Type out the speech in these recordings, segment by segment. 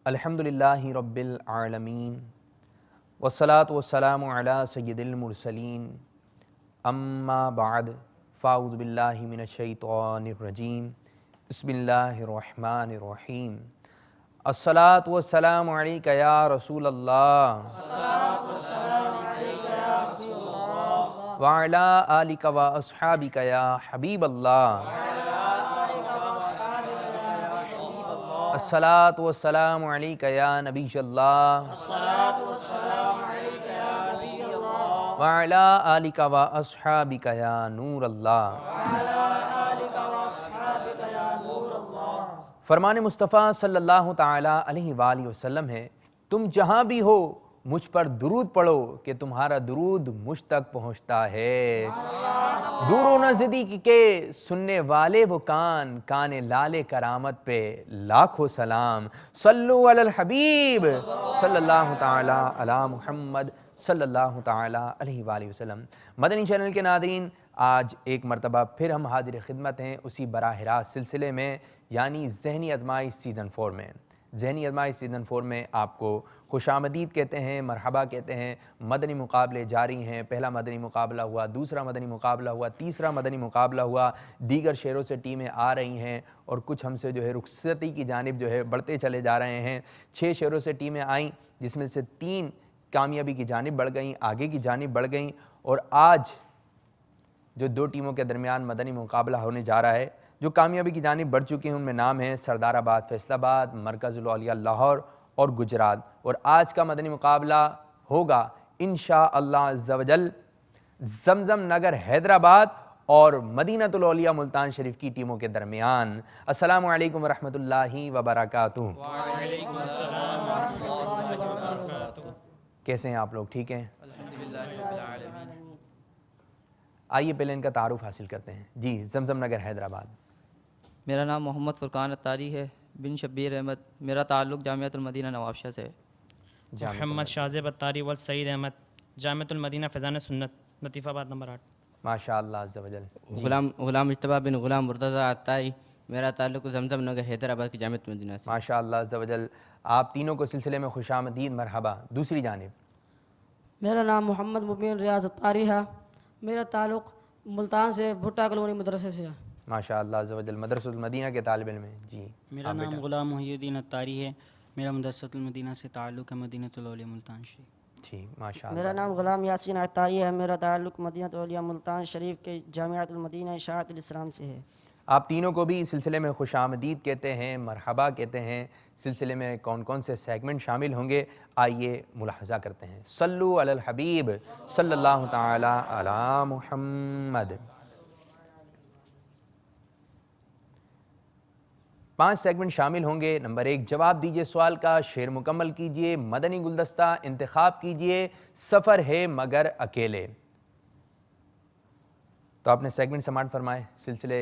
अल्हम्दुलिल्लाहि रब्बिल आलमीन वस्सलातु वस्सलामु अला सय्यिदिल मुरसलीन अम्मा बाद फ़ाऊज़ु बिल्लाहि मिनश शैतानिर रजीम बिस्मिल्लाहिर रहमानिर रहीम अस्सलातु वस्सलामु अलैका या रसूलल्लाह व अला आलिका व अस्हाबिका या हबीबल्लाह अस्सलातु वस्सलामु अलैका या नबियल्लाह व अला आलिका व अस्हाबिका या नूरल्लाह। फरमान मुस्तफ़ा सल्लल्लाहु ताला अलैहि वसल्लम है, तुम जहाँ भी हो मुझ पर दुरूद पढ़ो कि तुम्हारा दुरूद मुझ तक पहुँचता है। दूरो नज़दीक के सुनने वाले वो कान, काने लाले करामत पे लाखों सलाम। सल्लु अलल हबीब सल्लल्लाहु ताला अला मुहम्मद सल्लल्लाहु ताला अलैहि वसल्लम। मदनी चैनल के नादरीन, आज एक मरतबा फिर हम हाजिर खिदमत हैं उसी बराह रास्त सिलसिले में, यानी ज़हनी आज़माइश सीज़न 4 में। ज़हनी आज़माइश सीज़न 4 में आपको खुशामदीद कहते हैं, मरहबा कहते हैं। मदनी मुकाबले जारी हैं। पहला मदनी मुकाबला हुआ, दूसरा मदनी मुकाबला हुआ, तीसरा मदनी मुकाबला हुआ। दीगर शहरों से टीमें आ रही हैं और कुछ हमसे जो है रुखसती की जानिब जो है बढ़ते चले जा रहे हैं। 6 शहरों से टीमें आईं, जिसमें से 3 कामयाबी की जानिब बढ़ गईं, आगे की जानिब बढ़ गईं। और आज जो 2 टीमों के दरमियान मदनी मुकाबला होने जा रहा है, जो कामयाबी की जानिब बढ़ चुके हैं, उनमें नाम है सरदाराबाद फैसलाबाद, मरकज़ुल औलिया लाहौर और गुजरात। और आज का मदनी मुकाबला होगा इंशाअल्लाह अज़्ज़ा वजल जमजम नगर हैदराबाद और मदीनतुल औलिया मुल्तान शरीफ की टीमों के दरमियान। अस्सलामु अलैकुम व रहमतुल्लाहि व बरकातुहू। वालेकुम अस्सलाम व रहमतुल्लाहि व बरकातुहू। कैसे हैं आप लोग? ठीक हैं? अल्हम्दुलिल्लाहि रब्बिल आलमीन। आइए पहले इनका तारुफ हासिल करते हैं। जी, जमजम नगर हैदराबाद। मेरा नाम मोहम्मद फ़ुरकान अत्तारी है बिन शब्बीर अहमद। मेरा ताल्लुक़ जामिअतुल मदीना नवाबशाह से है। मोहम्मद शाज़ेब अत्तारी वल सईद अहमद, जामिअतुल मदीना फैज़ान सुन्नत, लतीफ़ाबाद नंबर 8। माशाअल्लाह अज़्ज़ा वजल। गुलाम इज्तबा बिन गुलाम मुर्तज़ा अत्तारी, मेरा ताल्लुक़ जमजम नगर हैदराबाद की जामिअत मदीना से। माशाअल्लाह अज़्ज़ा वजल। आप तीनों को सिलसिले में खुशामदीद मरहबा। दूसरी जानिब मेरा नाम मोहम्मद मुबीन रियाज़ अत्तारी है। मेरा ताल्लुक़ मुल्तान से भुट्टा कॉलोनी मदरसे से है। माशाअल्लाह अज़्ज़ा वजल। मदरसतुल मदीना के तालिब इल्म हैं। जी, मेरा नाम ग़ुलाम मुहियुद्दीन अत्तारी है। मेरा मदरसतुल मदीना से ताल्लुक़ है मदीनतुल औलिया मुल्तान शरीफ। ठीक, माशाअल्लाह। मेरा नाम ग़ुलाम यासीन अत्तारी है। मेरा ताल्लुक़ मदीनतुल औलिया मुल्तान शरीफ के जामिअतुल मदीना इशाअतुल इस्लाम से है। आप तीनों को भी सिलसिले में खुशामदीद कहते हैं, मरहबा कहते हैं। सिलसिले में कौन कौन से सेगमेंट शामिल होंगे, आइए मुलाहज़ा करते हैं। सल्लु अलल हबीब सल्लल्लाहु ताला अला मुहम्मद। 5 सेगमेंट शामिल होंगे। नंबर 1, जवाब दीजिए सवाल का, शेर मुकम्मल कीजिए, मदनी गुलदस्ता इंतखाब कीजिए, सफ़र है मगर अकेले। तो आपने सेगमेंट समाट फरमाए। सिलसिले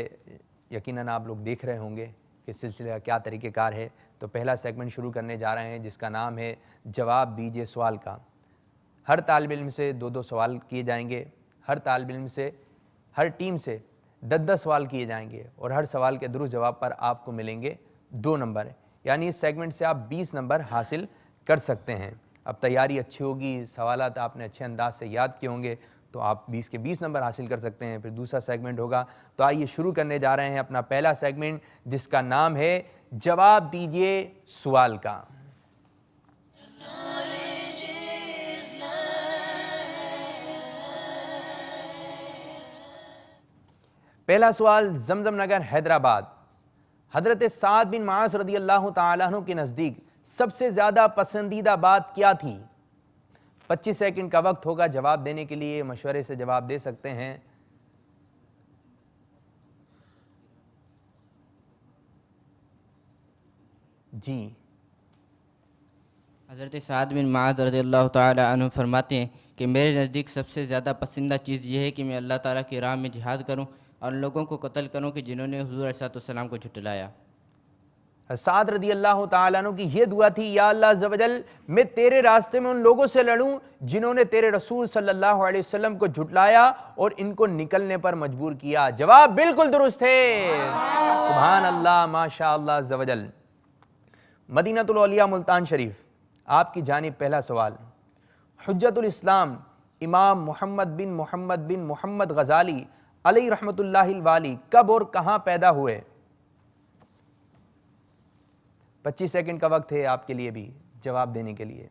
यकीनन आप लोग देख रहे होंगे कि सिलसिले का क्या तरीक़ेकार है। तो पहला सेगमेंट शुरू करने जा रहे हैं, जिसका नाम है जवाब दीजिए सवाल का। हर तालिब इल्म से 2-2 सवाल किए जाएंगे। हर तालिब इल्म से, हर टीम से 10-10 सवाल किए जाएंगे और हर सवाल के दुरुस्त जवाब पर आपको मिलेंगे 2 नंबर। यानी इस सेगमेंट से आप 20 नंबर हासिल कर सकते हैं। अब तैयारी अच्छी होगी, सवालात आपने अच्छे अंदाज से याद किए होंगे, तो आप 20 के 20 नंबर हासिल कर सकते हैं। फिर दूसरा सेगमेंट होगा। तो आइए शुरू करने जा रहे हैं अपना पहला सेगमेंट, जिसका नाम है जवाब दीजिए सवाल का। पहला सवाल, जमजम नगर हैदराबाद। हजरत साद बिन मास रदी अल्लाह तआला अन्हु के नज़दीक सबसे ज़्यादा पसंदीदा बात क्या थी? 25 सेकंड का वक्त होगा जवाब देने के लिए। मशवरे से जवाब दे सकते हैं। जी, हज़रत साद बिन माज़ रज़ियल्लाहु ताला अन्हु फरमाते हैं कि मेरे नज़दीक सबसे ज़्यादा पसंदीदा चीज़ यह है कि मैं अल्लाह ताला की राह में जिहाद करूं और उन लोगों को कत्ल करूं कि जिन्होंने हुज़ूर अलैहिस्सलाम को झुठलाया। साद रदी अल्लाह तआला अन्हु की यह दुआ थी, या अल्लाह अज़्ज़ा वजल, मैं तेरे रास्ते में उन लोगों से लड़ूं जिन्होंने तेरे रसूल सल्लल्लाहु अलैहि वसल्लम को झुटलाया और इनको निकलने पर मजबूर किया। जवाब बिल्कुल दुरुस्त है। सुभान अल्लाह, माशा अल्लाह अज़्ज़ा वजल। मदीनतुल औलिया मुल्तान शरीफ, आपकी जानिब पहला सवाल। हुज्जतुल इस्लाम इमाम मोहम्मद बिन मोहम्मद गजाली अलैहि रहमतुल्लाहिल वाली कब और कहाँ पैदा हुए? 25 सेकंड का वक्त है आपके लिए भी जवाब देने के लिए।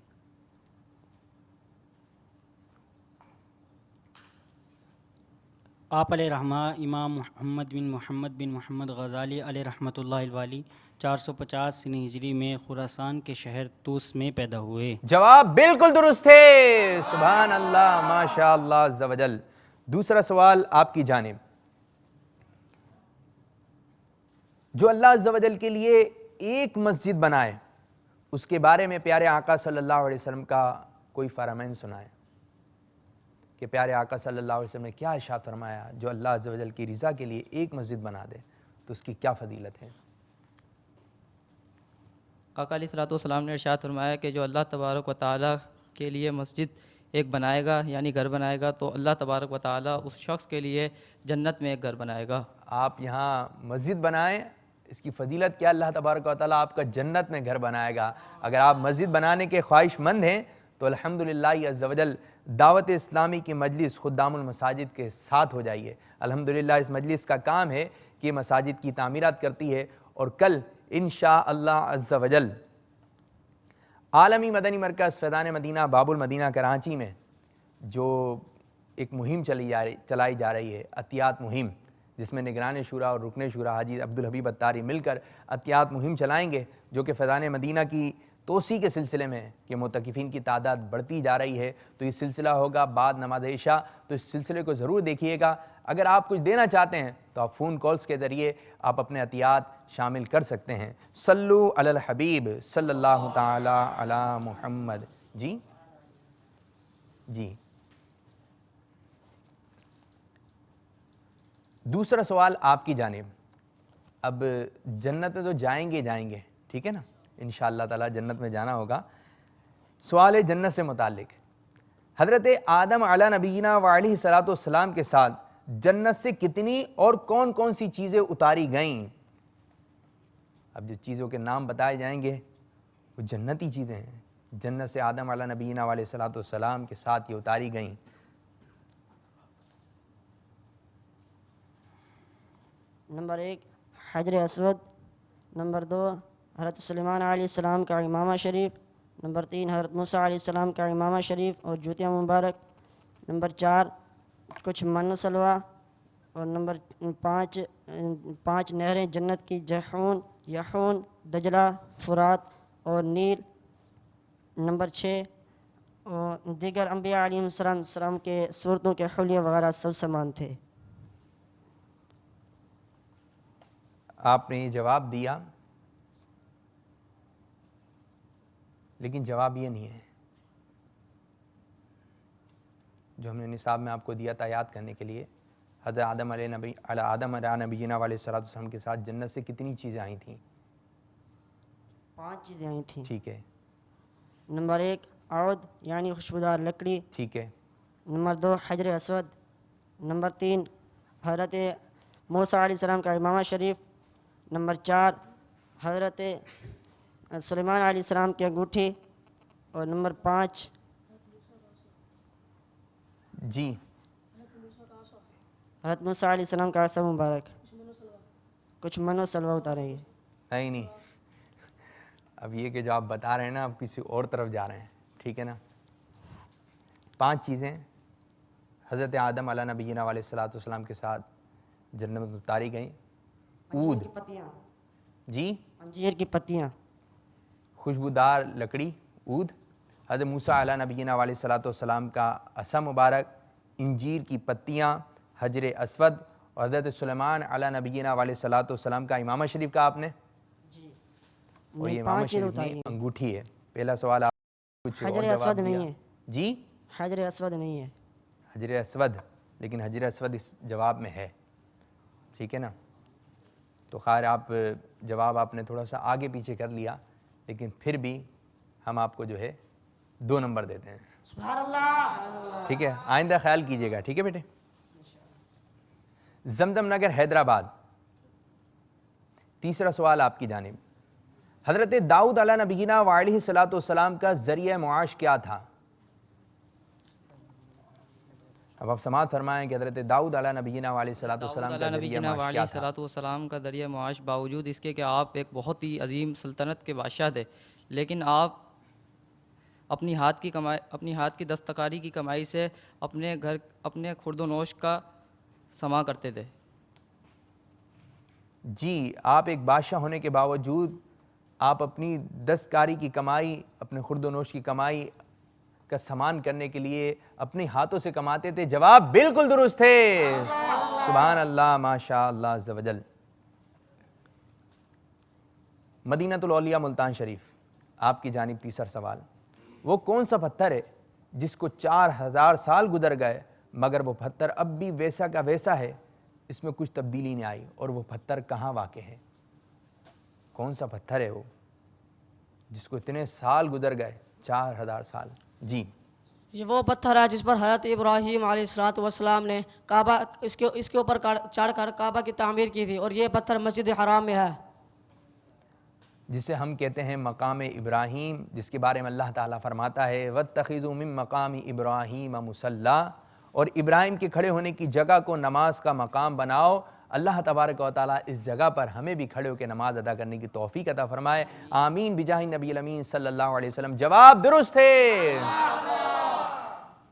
आप रहमा इमाम मोहम्मद बिन मोहम्मद गज़ाली अलैहि रहमतुल्लाहि वाली 450 हिजरी में खुरासान के शहर तूस में पैदा हुए। जवाब बिल्कुल दुरुस्त है, सुभान अल्लाह, माशा अल्लाह अज़्ज़ा वजल। दूसरा सवाल आपकी जानिब। जो अल्लाह अज़्ज़ा वजल के लिए एक मस्जिद बनाए, उसके बारे में प्यारे आका सल्लल्लाहु अलैहि वसल्लम का कोई फरमान सुनाए कि प्यारे आका सल्लल्लाहु अलैहि वसल्लम ने क्या इरशाद फरमाया, जो अल्लाह अज़्ज़ा वजल की रज़ा के लिए एक मस्जिद बना दे तो उसकी क्या फजीलत है? आका अलैहिस्सलाम ने इरशाद फरमाया कि जो अल्लाह तबारक व तआला के लिए मस्जिद एक बनाएगा यानी घर बनाएगा तो अल्लाह तबारक व तआला उस शख्स के लिए जन्नत में एक घर बनाएगा। आप यहाँ मस्जिद बनाएं, इसकी फजीलत क्या? अल्लाह तबारक व तआला आपका जन्नत में घर बनाएगा। अगर आप मस्जिद बनाने के ख्वाहिशमंद हैं तो अल्हम्दुलिल्लाह अज़्ज़ा वजल दावत इस्लामी की मजलिस खुद्दामुल मसाजिद के साथ हो जाइए। अल्हम्दुलिल्लाह इस मजलिस का काम है कि मसाजिद की तामीरात करती है और कल इंशाअल्लाह अज़्ज़ा वजल आलमी मदनी मरकज़ फैज़ान मदीना बाबुल मदीना कराची में जो एक मुहिम चलाई जा रही है, अतियात मुहिम, जिसमें निगरान शुरा और रुकन शुरा हाजी अब्दुल हबीब अत्तारी मिलकर अतियात मुहिम चलाएंगे, जो कि फैज़ान मदीना की तोसी के सिलसिले में कि मुतकिफ़ीन की तादाद बढ़ती जा रही है। तो ये सिलसिला होगा बाद नमाज इशा, तो इस सिलसिले को ज़रूर देखिएगा। अगर आप कुछ देना चाहते हैं तो आप फ़ोन कॉल्स के ज़रिए आप अपने अतियात शामिल कर सकते हैं। सल्लु अलल हबीब सल्लल्लाहु ताला अला मुहम्मद। जी जी। दूसरा सवाल आपकी जानिब। अब जन्नत में तो जाएंगे, ठीक है ना, इंशाअल्लाह ताला जन्नत में जाना होगा। सवाल है जन्नत से मुताल्लिक। हज़रत आदम अला नबीना व अलैहि सलातो सलाम के साथ जन्नत से कितनी और कौन कौन सी चीज़ें उतारी गईं? अब जो चीज़ों के नाम बताए जाएंगे वो जन्नती चीज़ें हैं। जन्नत से आदम अला नबीना व अलैहि सलातो सलाम के साथ ये उतारी गईं। नंबर 1 हजर असवद, नंबर 2 हज़रत सुलेमान अलैहिस्सलाम का इमामा शरीफ, नंबर 3 हज़रत मूसा अलैहिस्सलाम का इमामा शरीफ और जूतियाँ मुबारक, नंबर 4 कुछ मन सलवा और नंबर 5 नहरें जन्नत की जहून, यहून, दजला, फुरात और नील, नंबर 6 और दीगर अम्बिया अलैहिस्सलाम के सूरतों के हुलिया वगैरह सब सामान थे। आपने ये जवाब दिया, लेकिन जवाब ये नहीं है जो हमने निसाब में आपको दिया था याद करने के लिए। हज़रत आदम अला नबीना वाले सलाम के साथ जन्नत से कितनी चीज़ें आई थीं? 5 चीज़ें आई थी। ठीक है। नंबर 1 औद यानी खुशबूदार लकड़ी, ठीक है। नंबर 2 हजर असवद, नंबर 3 हज़रत मूसा अलैहिस्सलाम का इमामा शरीफ, नंबर 4 हज़रत सुलेमान अलैहिस्सलाम की अंगूठी और नंबर 5 जी हज़रत मूसा अलैहिस्सलाम का आसा मुबारक। कुछ मनो सलवा उतारेंगे। नहीं, अब ये कि जो आप बता रहे हैं ना, आप किसी और तरफ जा रहे हैं, ठीक है ना। 5 चीज़ें हज़रत आदम अला नबीना वाले सलातो सलाम के साथ जन्नत में उतारी गई। ऊद, जी, अंजीर की पत्तियाँ, खुशबूदार लकड़ी ऊद, हज़रत मूसा अला नबीना वाले सलातो सलाम का असा मुबारक, इंजीर की पत्तियाँ, हजर अस्वद और हज़रत सुलेमान अला नबीना वाले सलातो सलाम का इमामा शरीफ का आपने और ये इमामा शरीफ में अंगूठी है। पहला सवाल आप कुछ हजर अस्वद नहीं है जी, हजर अस्वद नहीं है, हजर अस्वद, लेकिन हजर अस्वद इस जवाब में है, ठीक है ना। तो खैर आप जवाब आपने थोड़ा सा आगे पीछे कर लिया, लेकिन फिर भी हम आपको जो है 2 नंबर देते हैं। ठीक है, आइंदा ख्याल कीजिएगा, ठीक है बेटे। जमजम नगर हैदराबाद। तीसरा सवाल आपकी जानिब। हज़रत दाऊद अला नबीना वालैहिस्सलातु वस्सलाम का ज़रिया मुआश क्या था? अब आप समाअत फरमाएं कि हज़रत दाऊद अला नबीना वालैहिस्सलातु वस्सलाम का ज़रिया मुआश क्या था? सलाम का दरिया मुआश बावजूद इसके कि आप एक बहुत ही अजीम सल्तनत के बादशाह थे, लेकिन आप अपनी हाथ की दस्तकारी की कमाई से अपने घर, अपने खुर्दोनोश का समा करते थे। जी, आप एक बादशाह होने के बावजूद आप अपनी दस्तकारी की कमाई, अपने खुर्दोनोश की कमाई का सामान करने के लिए अपने हाथों से कमाते थे। जवाब बिल्कुल दुरुस्त थे। सुभान अल्लाह, माशा अल्लाह अज़्ज़ वजल। मदीनतुल औलिया मुल्तान शरीफ, आपकी जानिब तीसरा सवाल। वो कौन सा पत्थर है जिसको 4000 साल गुजर गए मगर वो पत्थर अब भी वैसा का वैसा है, इसमें कुछ तब्दीली नहीं आई, और वो पत्थर कहाँ वाक़ है? कौन सा पत्थर है वो जिसको इतने साल गुजर गए, 4000 साल? जी, ये वो पत्थर है जिस पर हज़रत इब्राहीम अलैहिस्सलाम ने काबा इसके ऊपर चढ़कर काबा की तामीर की थी, और ये पत्थर मस्जिद हराम में है, जिसे हम कहते हैं मकाम इब्राहीम, जिसके बारे में अल्लाह ताला फरमाता है वत्तखिज़ू मिन मकाम इब्राहीम मुसल्ला, और इब्राहिम के खड़े होने की जगह को नमाज का मकाम बनाओ। अल्लाह तबारक व तआला इस जगह पर हमें भी खड़े होकर नमाज अदा करने की तौफीक अता फरमाए। आमीन बिजाहि नबी अमीन सल्लल्लाहु अलैहि वसल्लम। जवाब दुरुस्त है।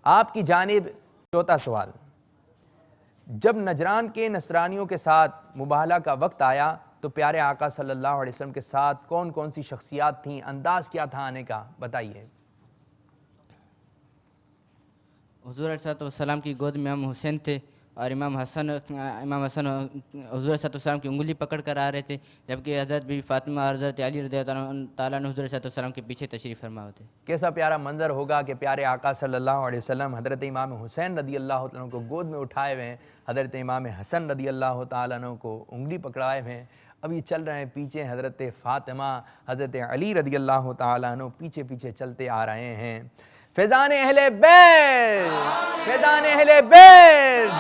आपकी जानिब चौथा सवाल। जब नजरान के नसरानियों के साथ मुबाहला का वक्त आया तो प्यारे आका सल्लल्लाहु अलैहि वसल्लम के साथ कौन कौन सी शख्सियात थीं, अंदाज क्या था आने का, बताइए। हुज़ूर अलैहिस्सलाम की गोद में हम हुसैन थे, और इमाम हसन हुज़ूर अलैहिस्सलाम की उंगली पकड़ कर आ रहे थे, जबकि हज़रत बीबी फ़ातिमा और हज़रत अली रज़ियल्लाहु ताला अन्हु हुज़ूर अलैहिस्सलाम के पीछे तशरीफ़ फरमा होते। कैसा प्यारा मंजर होगा कि प्यारे आका सल्लल्लाहु अलैहि वसल्लम हज़रत इमाम हुसैन रदी अल्लाह तआला अन्हु को गोद में उठाए हुए हैं, हज़रत इमाम हसन रदी अल्लाह तआला अन्हु को उंगली पकड़ाए हुए हैं। अब ये चल रहे हैं पीछे हज़रत फ़ातिमा, हज़रत अली रदी अल्लाह तआला अन्हु पीछे पीछे चलते आ रहे हैं। फैज़ान अहले बैत, फैज़ान अहले बैत,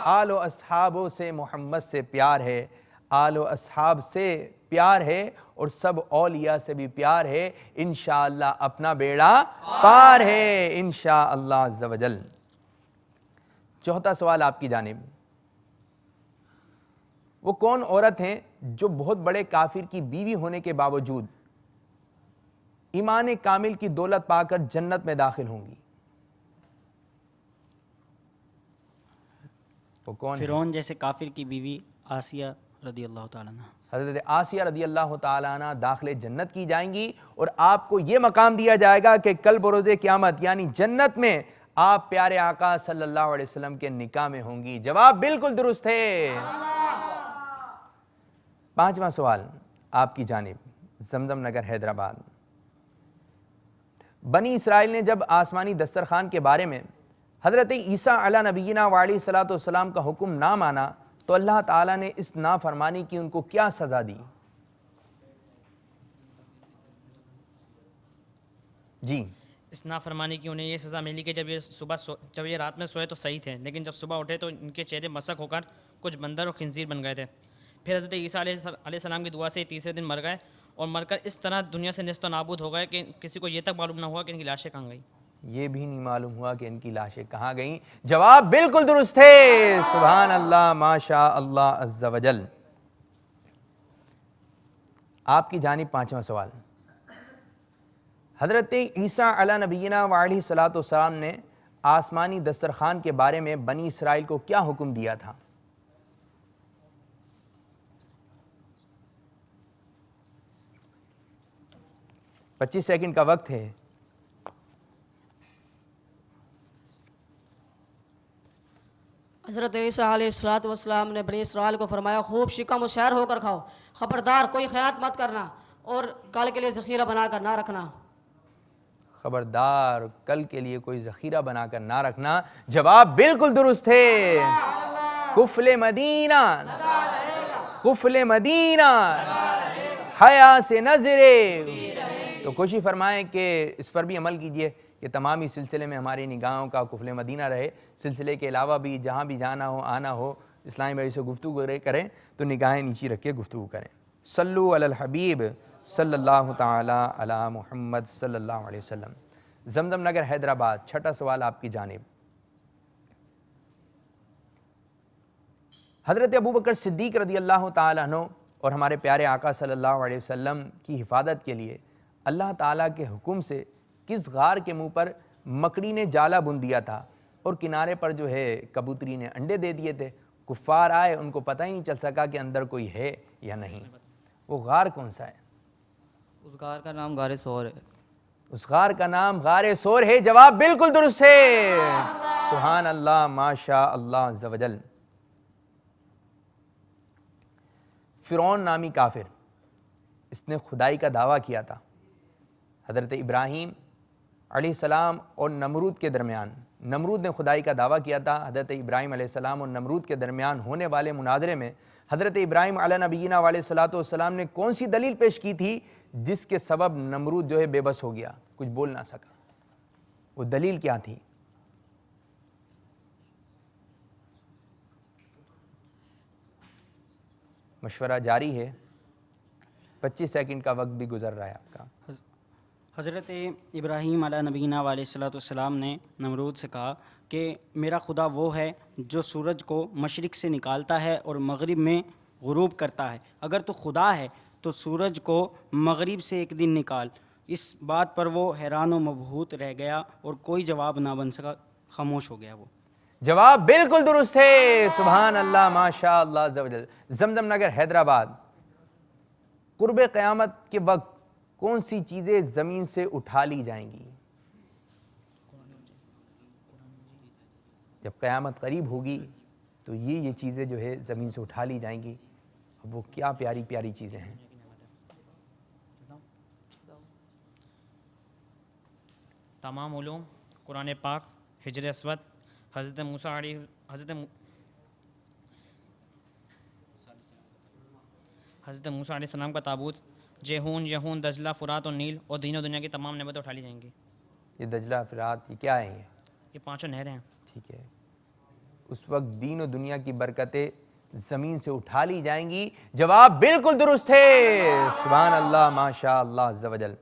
आलो अस्हाबों से मोहम्मद से प्यार है, आलो अस्हाब से प्यार है, और सब औलिया से भी प्यार है। इंशाअल्लाह अपना बेड़ा पार है, इंशाअल्लाह अज़्ज़ वजल। चौथा सवाल आपकी जानिब। वो कौन औरत हैं जो बहुत बड़े काफिर की बीवी होने के बावजूद ईमान कामिल की दौलत पाकर जन्नत में दाखिल होंगी? वो कौन? फिरौन जैसे काफिर की बीवी आसिया रदी अल्लाह ताला अन्हा। हज़रत आसिया रदी अल्लाह ताला अन्हा दाखिले जन्नत की जाएंगी, और आपको ये मकाम दिया जाएगा कि कल बरोज़े क़यामत यानी जन्नत में आप प्यारे आका सल्लल्लाहु अलैहि वसल्लम के निकाह में होंगी। जवाब बिल्कुल दुरुस्त है। पांचवा सवाल आपकी जानिब। जमजम नगर हैदराबाद। बनी इसराइल ने जब आसमानी दस्तरखान के बारे में हज़रत ईसा अला नबीना वालैहिस्सलाम का हुक्म ना माना तो अल्लाह ताला ने इस नाफरमानी की उनको क्या सज़ा दी? जी, इस नाफरमानी की उन्हें ये सज़ा मिली कि जब ये रात में सोए तो सही थे, लेकिन जब सुबह उठे तो इनके चेहरे मसक होकर कुछ बंदर और खिंजीर बन गए थे। फिर हज़रत ईसा अलैहिस्सलाम की दुआ से तीसरे दिन मर गए, और मरकर इस तरह दुनिया से नेस्त नाबूद हो गए कि किसी को ये तक मालूम ना हुआ कि इनकी लाशें कहाँ गई। ये भी नहीं मालूम हुआ कि इनकी लाशें कहाँ गईं। जवाब बिल्कुल दुरुस्त है। सुभान अल्लाह, माशा अल्लाह अज़्ज़ वजल। आपकी जानिब पांचवा सवाल। हज़रत ईसा अला नबीना वालैहिस्सलाम ने आसमानी दस्तरखान के बारे में बनी इसराइल को क्या हुक्म दिया था? पच्चीस सेकंड का वक्त है। हज़रत ईसा अलैहिस्सलाम ने बनी इसराइल को फरमाया, खूब शिकम और सैर होकर खाओ, ख़बरदार कोई खैरात मत करना, और कल के लिए ज़ख़ीरा बनाकर ना रखना। खबरदार कल के लिए कोई ज़ख़ीरा बनाकर ना रखना। जवाब बिल्कुल दुरुस्त है। कुफले मदीना, कुफले मदीना हया से नजरे। तो कोशिश फरमाएं कि इस पर भी अमल कीजिए कि तमाम ही सिलसिले में हमारी निगाहों का कुफले मदीना रहे। सिलसिले के अलावा भी जहाँ भी जाना हो, आना हो, इस्लामी भाई से गुफ्तगू करें तो निगाहें नीचे रख के गुफ्तगू करें। सल्लु अलल हबीब सल्लल्लाहु ताला अला मुहम्मद सल्लल्लाहु अलैहि वसल्लम। जमजम नगर हैदराबाद, छठा सवाल आपकी जानिब। हज़रत अबू बकर सिद्दीक़ रज़ी अल्लाह ताला अन्हु और हमारे प्यारे आका सल्लल्लाहु अलैहि वसल्लम की हिफाजत के लिए अल्लाह ताला के हुक्म से किस गार के मुंह पर मकड़ी ने जाला बुन दिया था और किनारे पर जो है कबूतरी ने अंडे दे दिए थे। कुफ़ार आए, उनको पता ही नहीं चल सका कि अंदर कोई है या नहीं। वो गार कौन सा है? उस गार का नाम गारे सौर है। उस गार का नाम गारे सोर है। जवाब बिल्कुल दुरुस्त है। सुभान अल्लाह, माशा अल्लाह अज़्ज़ व जल। फ़िरौन नामी काफिर, इसने खुदाई का दावा किया था। हज़रत इब्राहीम अलैहिस्सलाम और नमरूद के दरमियान, नमरूद ने खुदाई का दावा किया था। हज़रत इब्राहीम अलैहिस्सलाम और नमरूद के दरमियान होने वाले मुनाजरे में हज़रत इब्राहीम अला नबीना अलैहिस्सलातु वस्सलाम ने कौन सी दलील पेश की थी जिसके सबब नमरूद जो है बेबस हो गया, कुछ बोल ना सका? वो दलील क्या थी? मशवरा जारी है, 25 सेकंड का वक्त भी गुजर रहा है आपका। हज़रत इब्राहीम अला नबीना अलैहिस्सलाम ने नमरूद से कहा कि मेरा खुदा वो है जो सूरज को मशरिक़ से निकालता है और मगरिब में गुरूब करता है। अगर तो खुदा है तो सूरज को मगरिब से एक दिन निकाल। इस बात पर वो हैरान व मबहूत रह गया और कोई जवाब ना बन सका, खामोश हो गया वो। जवाब बिल्कुल दुरुस्त है। सुभान अल्लाह, माशा अल्लाह अज़्ज़ व जल। जमजम नगर हैदराबाद, कुर्बे क़यामत के वक्त कौन सी चीज़ें ज़मीन से उठा ली जाएंगी? जब क़यामत करीब होगी तो ये चीज़ें जो है ज़मीन से उठा ली जाएंगी। अब वो क्या प्यारी प्यारी चीज़ें हैं। तमाम उलूम, कुरान पाक, हिजर अस्वद, हज़रत मूसा अलैहिस्सलाम का ताबूत, जेहून, यहून, दजला, फुरात और नील और दीन और दुनिया की तमाम नेमतें उठा ली जाएंगी। ये दजला, फिरात, ये क्या है? ये पांचों नहरें हैं। ठीक है। उस वक्त दीन और दुनिया की बरकतें ज़मीन से उठा ली जाएंगी। जवाब बिल्कुल दुरुस्त है। सुभान अल्लाह, माशा अल्लाह अज़्ज़ व जल।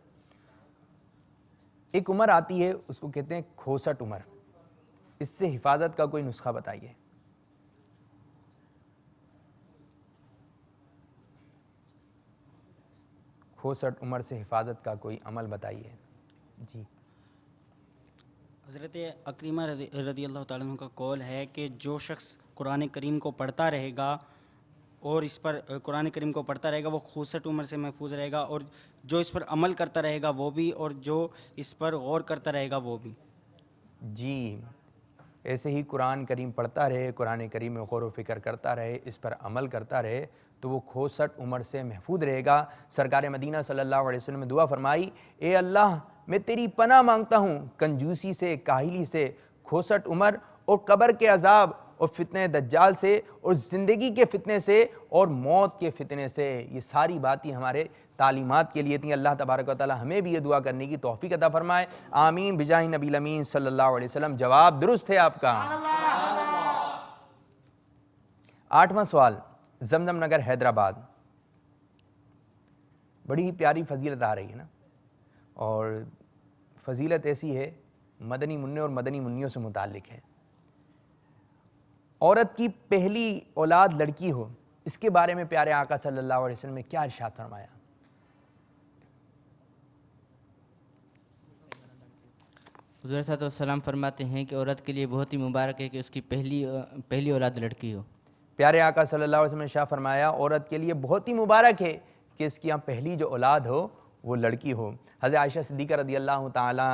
एक उम्र आती है, उसको कहते हैं खोसट उम्र। इससे हिफाजत का कोई नुस्खा बताइए। खोसट उम्र से हिफाजत का कोई अमल बताइए जी। हज़रत अकरीमा रज़ी अल्लाह ताला अन्हु का कौल है कि जो शख्स कुरान करीम को पढ़ता रहेगा और इस पर कुरान करीम को पढ़ता रहेगा वो खूसट उम्र से महफूज रहेगा, और जो इस पर अमल करता रहेगा वो भी, और जो इस पर गौर करता रहेगा वो भी। जी, ऐसे ही कुरान करीम पढ़ता रहे, कुरान करीम में गौर व फिक्र करता रहे, इस पर अमल करता रहे तो वो खोसट उम्र से महफूज रहेगा। सरकार मदीना सल्लल्लाहु अलैहि वसल्लम ने दुआ फरमाई, ए अल्लाह मैं तेरी पनाह मांगता हूँ कंजूसी से, काहिली से, खोसट उम्र और कब्र के अजाब और फितने दज्जाल से और ज़िंदगी के फितने से और मौत के फितने से। ये सारी बातें हमारे तालीमात के लिए थी। अल्लाह तबारक व तआला हमें भी ये दुआ करने की तौफीक अता फरमाए। आमीन बिजाहि नबील अमीन सल्लल्लाहु अलैहि वसल्लम। जवाब दुरुस्त है आपका। 8वां सवाल, जमजम नगर हैदराबाद। बड़ी ही प्यारी फजीलत आ रही है ना, और फजीलत ऐसी है मदनी मुन्ने और मदनी मुन्नियों से मुताल्लिक है। औरत की पहली औलाद लड़की हो, इसके बारे में प्यारे आका सल्लल्लाहु अलैहि वसल्लम ने क्या इरशाद फरमाया? हुज़ूर सल्लल्लाहु अलैहि वसल्लम फरमाते हैं कि औरत के लिए बहुत ही मुबारक है कि उसकी पहली औलाद लड़की हो। प्यारे आका सल्लल्लाहु अलैहि वसल्लम ने इरशाद फरमाया, औरत के लिए बहुत ही मुबारक है कि इसकी यहाँ पहली जो औलाद हो वो लड़की हो। हज़रत आयशा सिद्दीक़ा रज़ियल्लाहु ताला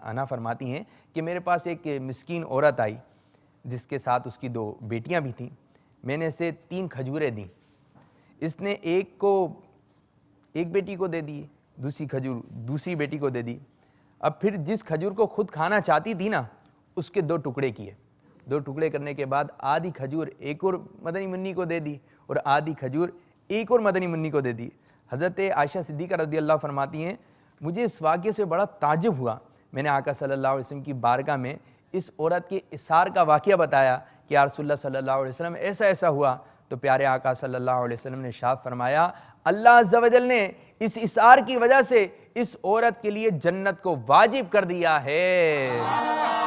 अन्हा फरमाती हैं कि मेरे पास एक मिस्कीन औरत आई जिसके साथ उसकी 2 बेटियां भी थीं। मैंने इसे 3 खजूरें दी। इसने एक बेटी को दे दी, दूसरी खजूर दूसरी बेटी को दे दी। अब फिर जिस खजूर को खुद खाना चाहती थी ना, उसके 2 टुकड़े किए। 2 टुकड़े करने के बाद आधी खजूर एक और मदनी मुन्नी को दे दी और आधी खजूर एक और मदनी मुन्नी को दे दी। हज़रत आयशा सिद्दीक़ा रज़ियल्लाहु फरमाती हैं, मुझे इस वाक़े से बड़ा ताज्जुब हुआ। मैंने आका सल्लल्लाहु अलैहि वसल्लम की बारगाह में इस औरत के इसार का वाक़या बताया कि या रसूलल्लाह सल्लल्लाहु अलैहि वसल्लम ऐसा ऐसा हुआ। तो प्यारे आका सल्लल्लाहु अलैहि वसल्लम ने इरशाद फरमाया, अल्लाह अज़्ज़ व जल ने इस इसार की वजह से इस औरत के लिए जन्नत को वाजिब कर दिया है।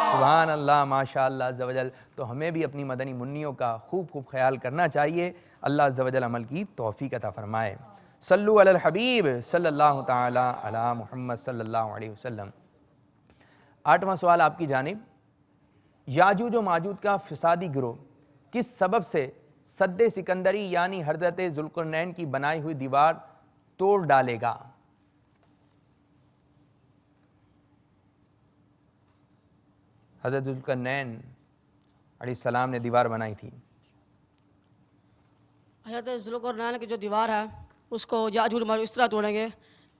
सुभान अल्लाह, माशाअल्लाह अज़्ज़ा वजल। तो हमें भी अपनी मदनी मुन्नियों का खूब खूब ख्याल करना चाहिए। अल्लाह अज़्ज़ा वजल अमल की तौफीक अता फरमाए। सल्लु अलल हबीब सल्लल्लाहु ताला अला मुहम्मद सल्लल्लाहु अलैहि वसल्लम। 8वां सवाल आपकी जानिब, याजूज व माजूज का फिसादी गिरोह किस सबब से सद्दे सिकंदरी यानी हज़रत ज़ुल्क़रनैन की बनाई हुई दीवार तोड़ डालेगा? हज़रत ज़ुल्क़रनैन अलैहिस्सलाम ने दीवार बनाई थी। हज़रत ज़ुल्क़रनैन की जो दीवार है उसको याजूज माजूज इस तरह तोड़ेंगे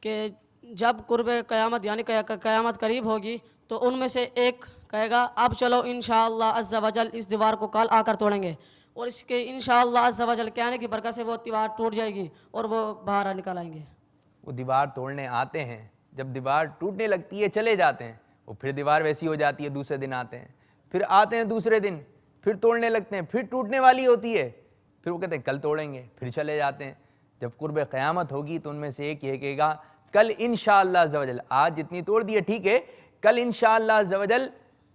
कि जब कुर्ब क़यामत यानी क़यामत करीब होगी तो उनमें से एक कहेगा अब चलो इंशाअल्लाह अज़्ज़ा वजल इस दीवार को कल आकर तोड़ेंगे, और इसके इंशाअल्लाह अज़्ज़ा वजल कहने की बरकत से वो दीवार टूट जाएगी और वो बाहर निकल आएंगे। वो दीवार तोड़ने आते हैं, जब दीवार टूटने लगती है चले जाते हैं, वो फिर दीवार वैसी हो जाती है, दूसरे दिन आते हैं, फिर आते हैं दूसरे दिन, फिर तोड़ने लगते हैं, फिर टूटने वाली होती है, फिर वो कहते हैं कल तोड़ेंगे, फिर चले जाते हैं। जब कुर्ब क़यामत होगी तो उनमें से एक ये कहेगा कल इंशाअल्लाह अज़्ज़ा वजल, आज जितनी तोड़ दी है ठीक है, कल इंशाअल्लाह अज़्ज़ा वजल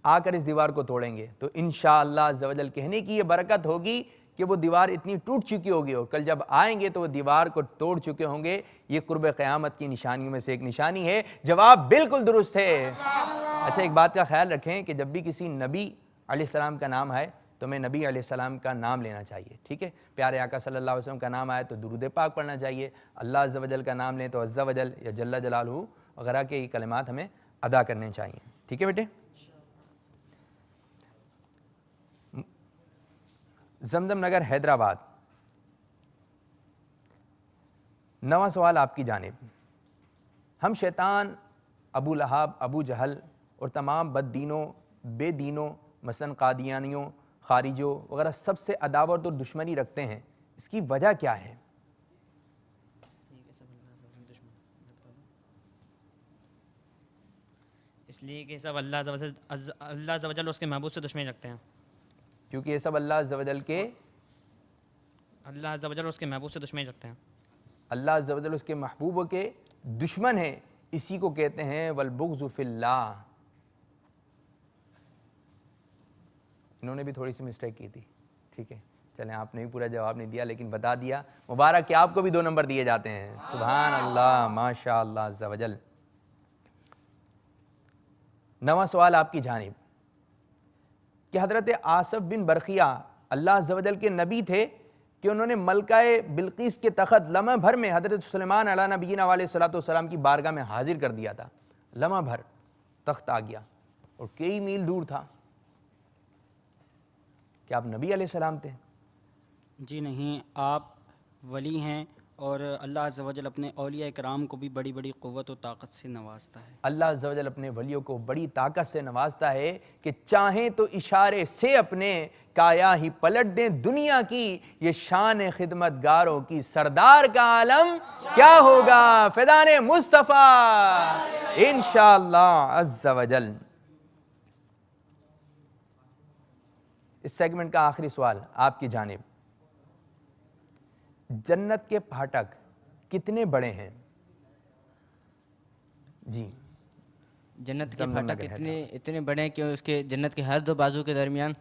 आकर इस दीवार को तोड़ेंगे। तो इंशाअल्लाह अज़्ज़ा वजल कहने की ये बरकत होगी कि वो दीवार इतनी टूट चुकी होगी और कल जब आएंगे तो वो दीवार को तोड़ चुके होंगे। ये कुर्ब क़यामत की निशानियों में से एक निशानी है। जवाब बिल्कुल दुरुस्त है। अच्छा, एक बात का ख्याल रखें कि जब भी किसी नबी अलैहिस्सलाम का नाम आए तो हमें नबी अलैहिस्सलाम का नाम लेना चाहिए, ठीक है। प्यारे आका सल्लल्लाहु अलैहि वसल्लम का नाम आए तो दुरूद पाक पढ़ना चाहिए। अल्लाह अज़्ज़ा वजल का नाम लें तो अज़्ज़ा वजल या जल्ला जलालहू वगैरह के कलिमात हमें अदा करने चाहिए, ठीक है बेटे। जमजम नगर हैदराबाद, 9वां सवाल आपकी जानिब। हम शैतान, अबू लहाब, अबू जहल और तमाम बददीनों बेदीनों मसलन कादियानियों खारिजों वगैरह सबसे अदावत और दुश्मनी रखते हैं, इसकी वजह क्या है? इसलिए कि सब अल्लाह अज़्ज़ा वजल उसके महबूब से दुश्मनी रखते हैं, क्योंकि ये सब अल्लाह अज़्ज़ा वजल के उसके महबूब से दुश्मनी रखते हैं। अल्लाह अज़्ज़ा वजल उसके महबूब के दुश्मन हैं, इसी को कहते हैं वल-बुग़्ज़ु फ़िल्लाह। इन्होंने भी थोड़ी सी मिस्टेक की थी, ठीक है। चलें, आपने भी पूरा जवाब नहीं दिया लेकिन बता दिया, मुबारक कि आपको भी 2 नंबर दिए जाते हैं। सुभान अल्लाह, माशा अल्लाह अज़्ज़ा वजल। 9वां सवाल आपकी जानिब कि हज़रत आसफ़ बिन बरखिया अल्लाह अज़्ज़ा वजल के नबी थे कि उन्होंने मलकाए बिल्कीस के तख़त लम्हा भर में हज़रत सुलेमान अला नबीना अलैहिस्सलातु वस्सलाम की बारगाह में हाजिर कर दिया था। लम्हा भर तख्त आ गया और कई मील दूर था। क्या आप नबी अलैहिस्सलाम थे? जी नहीं, आप वली हैं और अल्लाह अज़्ज़ा वजल अपने औलिया इकराम को भी बड़ी बड़ी क़ुव्वत और ताकत से नवाजता है। अल्लाह अज़्ज़ा वजल अपने वलियों को बड़ी ताकत से नवाजता है कि चाहें तो इशारे से अपने काया ही पलट दें दुनिया की। ये शान खिदमतगारों की, सरदार का आलम क्या होगा फ़िदाने मुस्तफ़ा इंशाअल्लाह अज़्ज़ा वजल। इस सेगमेंट का आखिरी सवाल आपकी जानिब, जन्नत के फाटक कितने बड़े हैं? जी, जन्नत के जमजम फाटक नगर इतने बड़े हैं कि उसके जन्नत के हर 2 बाजू के दरमियान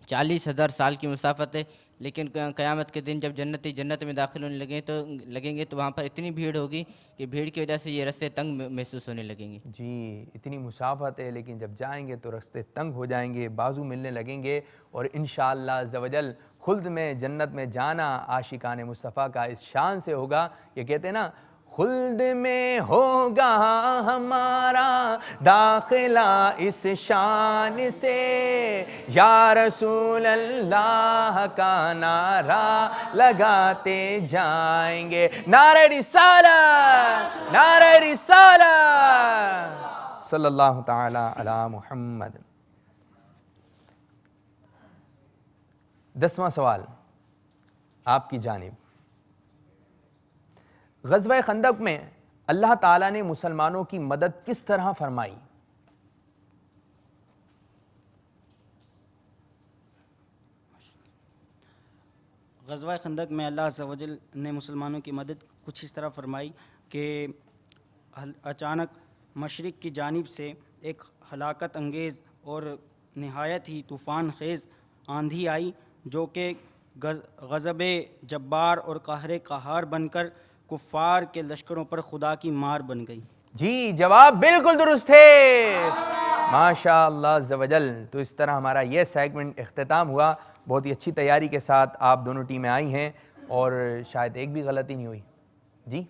40,000 साल की मुसाफत है। लेकिन क़यामत के दिन जब जन्नती जन्नत में दाखिल होने लगेंगे तो वहाँ पर इतनी भीड़ होगी कि भीड़ की वजह से ये रास्ते तंग महसूस होने लगेंगे। जी, इतनी मुसाफत है लेकिन जब जाएंगे तो रास्ते तंग हो जाएंगे, बाजू मिलने लगेंगे और इंशाअल्लाह अज़्ज़ा वजल खुल्द में जन्नत में जाना आशिकाने मुस्तफ़ा का इस शान से होगा। ये कहते हैं ना, खुल्द में होगा हमारा दाखिला इस शान से, या रसूल अल्लाह का नारा लगाते जाएंगे। नारे रिसालत, नारे रिसालत, सल्लल्लाहु ताला अला मुहम्मद। 10वां सवाल आपकी जानिब, ग़ज़वा खंदक में अल्लाह ताला ने मुसलमानों की मदद किस तरह फरमाई? ग़ज़वा खंदक में अल्लाह अज़्ज़ा वजल ने मुसलमानों की मदद कुछ इस तरह फरमाई कि अचानक मशरिक़ की जानिब से एक हलाकत अंगेज़ और नहायत ही तूफ़ान खेज़ आंधी आई जो कि गज़ब जब्बार और कहर कहार बनकर कुफ़ार के लश्करों पर खुदा की मार बन गई। जी, जवाब बिल्कुल दुरुस्त है, माशाअल्लाह अज़्ज़वजल। तो इस तरह हमारा यह सेगमेंट इख्तिताम हुआ। बहुत ही अच्छी तैयारी के साथ आप दोनों टीमें आई हैं और शायद एक भी गलती नहीं हुई। जी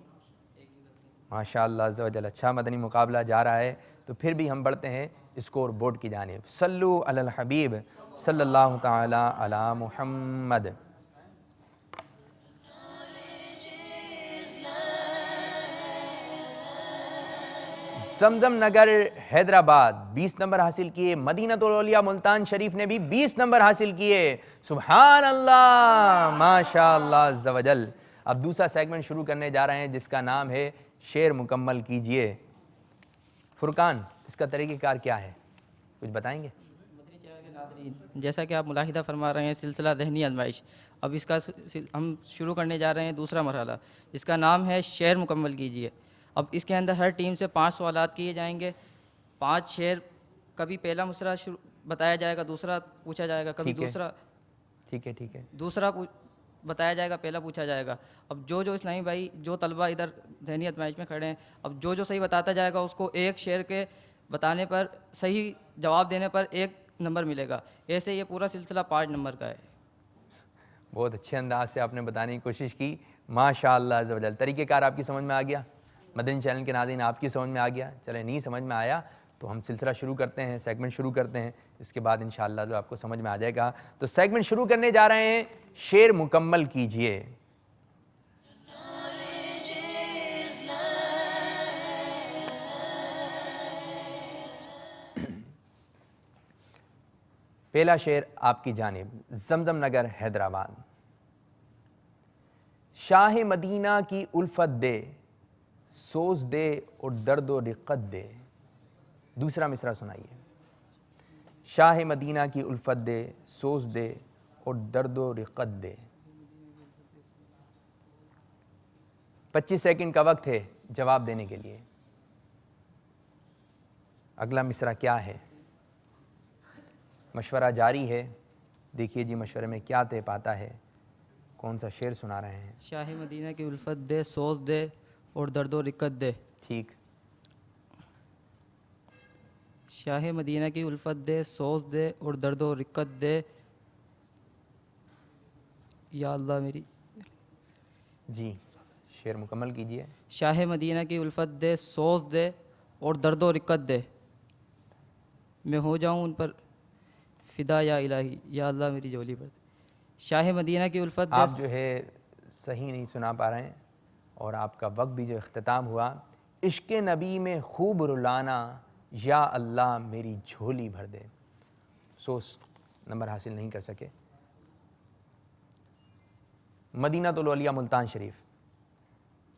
माशाअल्लाह अज़्ज़वजल, अच्छा मदनी मुकाबला जा रहा है। तो फिर भी हम बढ़ते हैं स्कोर बोर्ड की जानिब। सल्लु अलल हबीब सल्लल्लाहु ताला अला मुहम्मद। जमजम नगर हैदराबाद 20 नंबर हासिल किए। मदीनतुल औलिया मुल्तान शरीफ ने भी 20 नंबर हासिल किए। सुभान अल्लाह, माशाअल्लाह अज़्ज़वजल। अब दूसरा सेगमेंट शुरू करने जा रहे हैं जिसका नाम है शेर मुकम्मल कीजिए। फुरकान, इसका तरीक़ेकार क्या है, कुछ बताएंगे? जैसा कि आप मुलाहिदा फरमा रहे हैं, सिलसिला ज़हनी आजमाइश। अब इसका हम शुरू करने जा रहे हैं दूसरा मरहला, इसका नाम है शेर मुकम्मल कीजिए। अब इसके अंदर हर टीम से 5 सवालात किए जाएंगे। 5 शेर, कभी पहला मुसरा बताया जाएगा, दूसरा पूछा जाएगा, कभी दूसरा, ठीक है, दूसरा बताया जाएगा, पहला पूछा जाएगा। अब जो इस्लामी भाई, जो तलबा इधर ज़हनी आजमाइश में खड़े हैं, अब जो सही बताता जाएगा उसको एक शेर के बताने पर, सही जवाब देने पर 1 नंबर मिलेगा। ऐसे ये पूरा सिलसिला 5 नंबर का है। बहुत अच्छे अंदाज से आपने बताने की कोशिश की, माशाअल्लाह अज़्ज़वजल। तरीक़ेकार आपकी समझ में आ गया? मदनी चैनल के नाज़रीन आपकी समझ में आ गया? चले, नहीं समझ में आया तो हम सिलसिला शुरू करते हैं, सेगमेंट शुरू करते हैं। इसके बाद इंशाअल्लाह जो आपको समझ में आ जाएगा। तो सेगमेंट शुरू करने जा रहे हैं, शेर मुकम्मल कीजिए। पहला शेर आपकी जानिब, जमजम नगर हैदराबाद। शाह मदीना की उल्फत दे, सोज दे और दर्द व रिक़्क़त दे। दूसरा मिसरा सुनाइए। शाह मदीना की उल्फत दे, सोज दे और दर्द व रिक़्क़त दे। 25 सेकंड का वक्त है जवाब देने के लिए। अगला मिसरा क्या है? मशवरा जारी है, देखिए जी मशवरे में क्या तय पाता है। कौन सा शेर सुना रहे हैं? शाह मदीना की उल्फत दे, सोच दे और दर्द व रिक़्क़त दे। ठीक। शाह मदीना की उल्फत दे, सोच दे और दर्द व रिक़्क़त दे। या अल्लाह मेरी। जी, शेर मुकम्मल कीजिए। शाह मदीना की उल्फत दे, सोच दे और दर्द व रिक़्क़त दे। मैं हो जाऊँ उन पर फ़िदा या इलाही, या अल्लाह मेरी झोली पर। शाह मदीना की उल्फत दे। आप जो है सही नहीं सुना पा रहे हैं और आपका वक्त भी जो इख्तिताम हुआ। इश्क़ नबी में खूब रुलाना, या अल्लाह मेरी झोली भर दे। 100 नंबर हासिल नहीं कर सके। मदीनतुल औलिया मुल्तान शरीफ।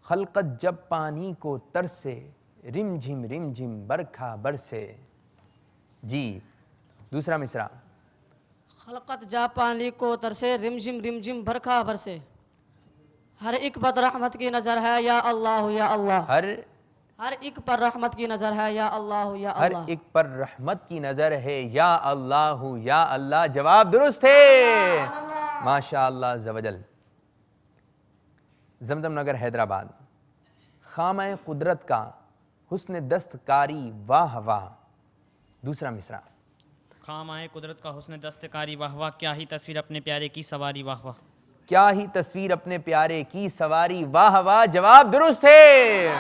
खलक़त जब पानी को तरसे, रिम झिम बरखा बरसे। जी, दूसरा मिसरा। खलकत जा पानी को तरसे, रिमझिम बरखा बरसे। हर एक पर रहमत की नज़र है, या अल्लाह या अल्लाह। हर एक पर रहमत की नज़र है, या अल्लाह या अल्लाह। हर एक पर रहमत की नज़र है, या अल्लाह या अल्लाह। जवाब दुरुस्त है, माशाअल्लाह अज़्ज़वजल। जमजम नगर हैदराबाद। खामा कुदरत का हुस्न दस्तकारी, वाह वाह। दूसरा मिसरा। खाम आए कुदरत का हुस्न दस्तकारी, वाह वाह। क्या ही तस्वीर अपने प्यारे की सवारी, वाह वाह। क्या ही तस्वीर अपने प्यारे की सवारी, वाह वाह। जवाब दुरुस्त है,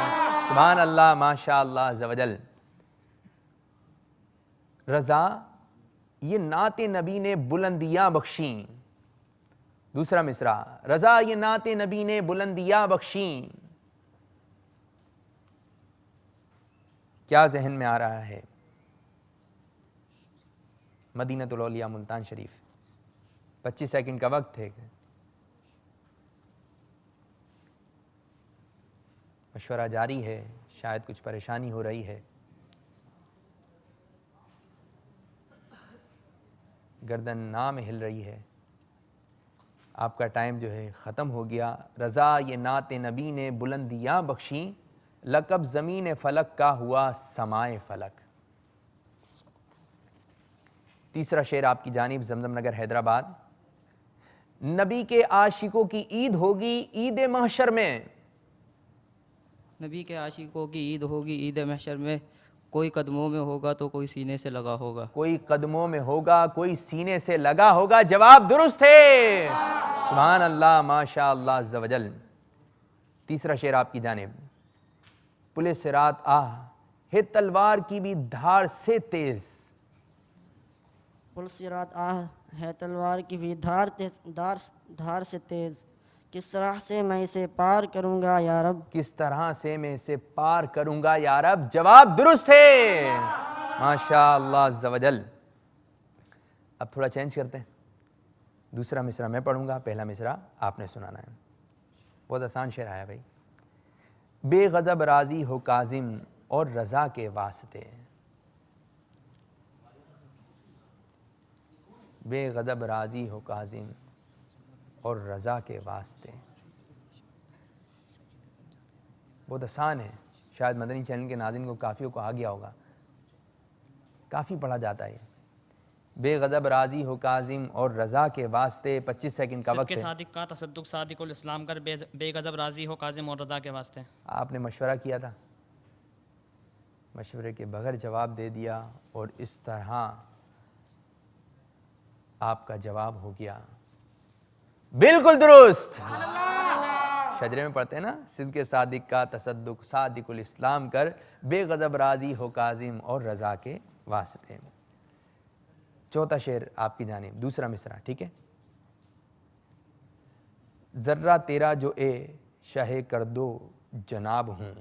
सुभान अल्लाह, माशाअल्लाह अज़्ज़वजल। रज़ा, ये नाते नबी ने बुलंदियाँ बख्शी। दूसरा मिसरा। रज़ा, ये नाते नबी ने बुलंदियाँ बख्शी। क्या जहन में आ रहा है? मदीनतुल औलिया मुल्तान शरीफ। 25 सेकंड का वक्त है। मशवरा जारी है, शायद कुछ परेशानी हो रही है। गर्दन ना में हिल रही है। आपका टाइम जो है ख़त्म हो गया। रज़ा, ये नाते नबी ने बुलंदियाँ बख्शी। लक़ब ज़मीन फ़लक का हुआ समाए फ़लक। तीसरा शेर आपकी जानिब ज़मज़म नगर हैदराबाद। नबी के आशिकों की ईद होगी ईद महशर में। नबी के आशिकों की ईद होगी ईद महशर में, कोई कदमों में होगा तो कोई सीने से लगा होगा। कोई कदमों में होगा कोई सीने से लगा होगा। जवाब दुरुस्त है। सुभान अल्लाह, माशा अल्लाह अज़्ज़ वजल। तीसरा शेर आपकी जानिब। पुलिस सिरात आह है तलवार की भी धार से तेज। पुलसिरात आह है तलवार की भी धार से तेज़, किस तरह से मैं इसे पार करूँगा या रब। किस तरह से मैं इसे पार करूंगा या रब। जवाब दुरुस्त है। माशा अल्लाह अज़्ज़ वजल। अब थोड़ा चेंज करते हैं। दूसरा मिसरा मैं पढ़ूंगा, पहला मिसरा आपने सुनाना है। बहुत आसान शेर आया भाई। बेगज़ब राज़ी हो काजिम और रज़ा के वास्ते। बेगज़ब राज़ी हो काजिम और रज़ा के वास्ते। बहुत आसान है, शायद मदनी चैनल के नाज़रीन को काफ़ियों को आ गया होगा, काफ़ी पढ़ा जाता है। बेगज़ब राज़ी हो काजिम और रज़ा के वास्ते। 25 सेकंड का वक्त सिद्क़ है। सादिक का तसद्दुक़ सादिकुल इस्लाम कर, बेगज़ब राज़ी हो काजिम और रज़ा के वास्ते। आपने मशवरा किया था, मशवरे के बगैर जवाब दे दिया और इस तरह आपका जवाब हो गया बिल्कुल दुरुस्त। शजरे में पढ़ते हैं ना, सिद्क़ सादिक का तसद्दुक़ सादिकुल इस्लाम कर, बेगज़ब राज़ी हो काजिम और रज़ा के वास्ते। चौथा शेर आपकी जानिब, दूसरा मिसरा, ठीक है। ज़र्रा तेरा जो ए शहे कर दो जनाब हूँ।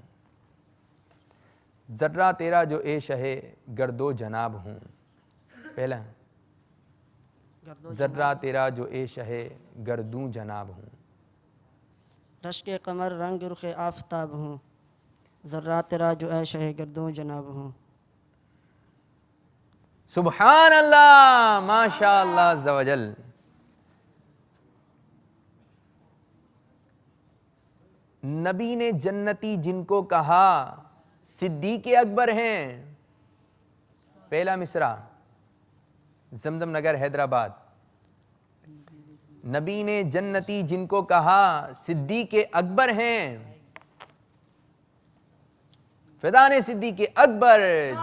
ज़र्रा तेरा जो ए शहे गर्दो जनाब हूँ। पहला, ज़र्रा तेरा जो ए शहे गर्दूं जनाब हूँ। रश्क कमर रंग रुख आफताब हूँ, ज़र्रा तेरा जो है शह गर्दों जनाब हूँ। सुभान अल्लाह, माशा अल्लाह अज़्ज़ वजल। नबी ने जन्नती जिनको कहा सिद्दीक़ अकबर हैं। पहला मिसरा ज़मज़म नगर हैदराबाद। नबी ने जन्नती जिनको कहा सिद्दीक़ अकबर हैं। फ़िदाने सिद्दीक़ अकबर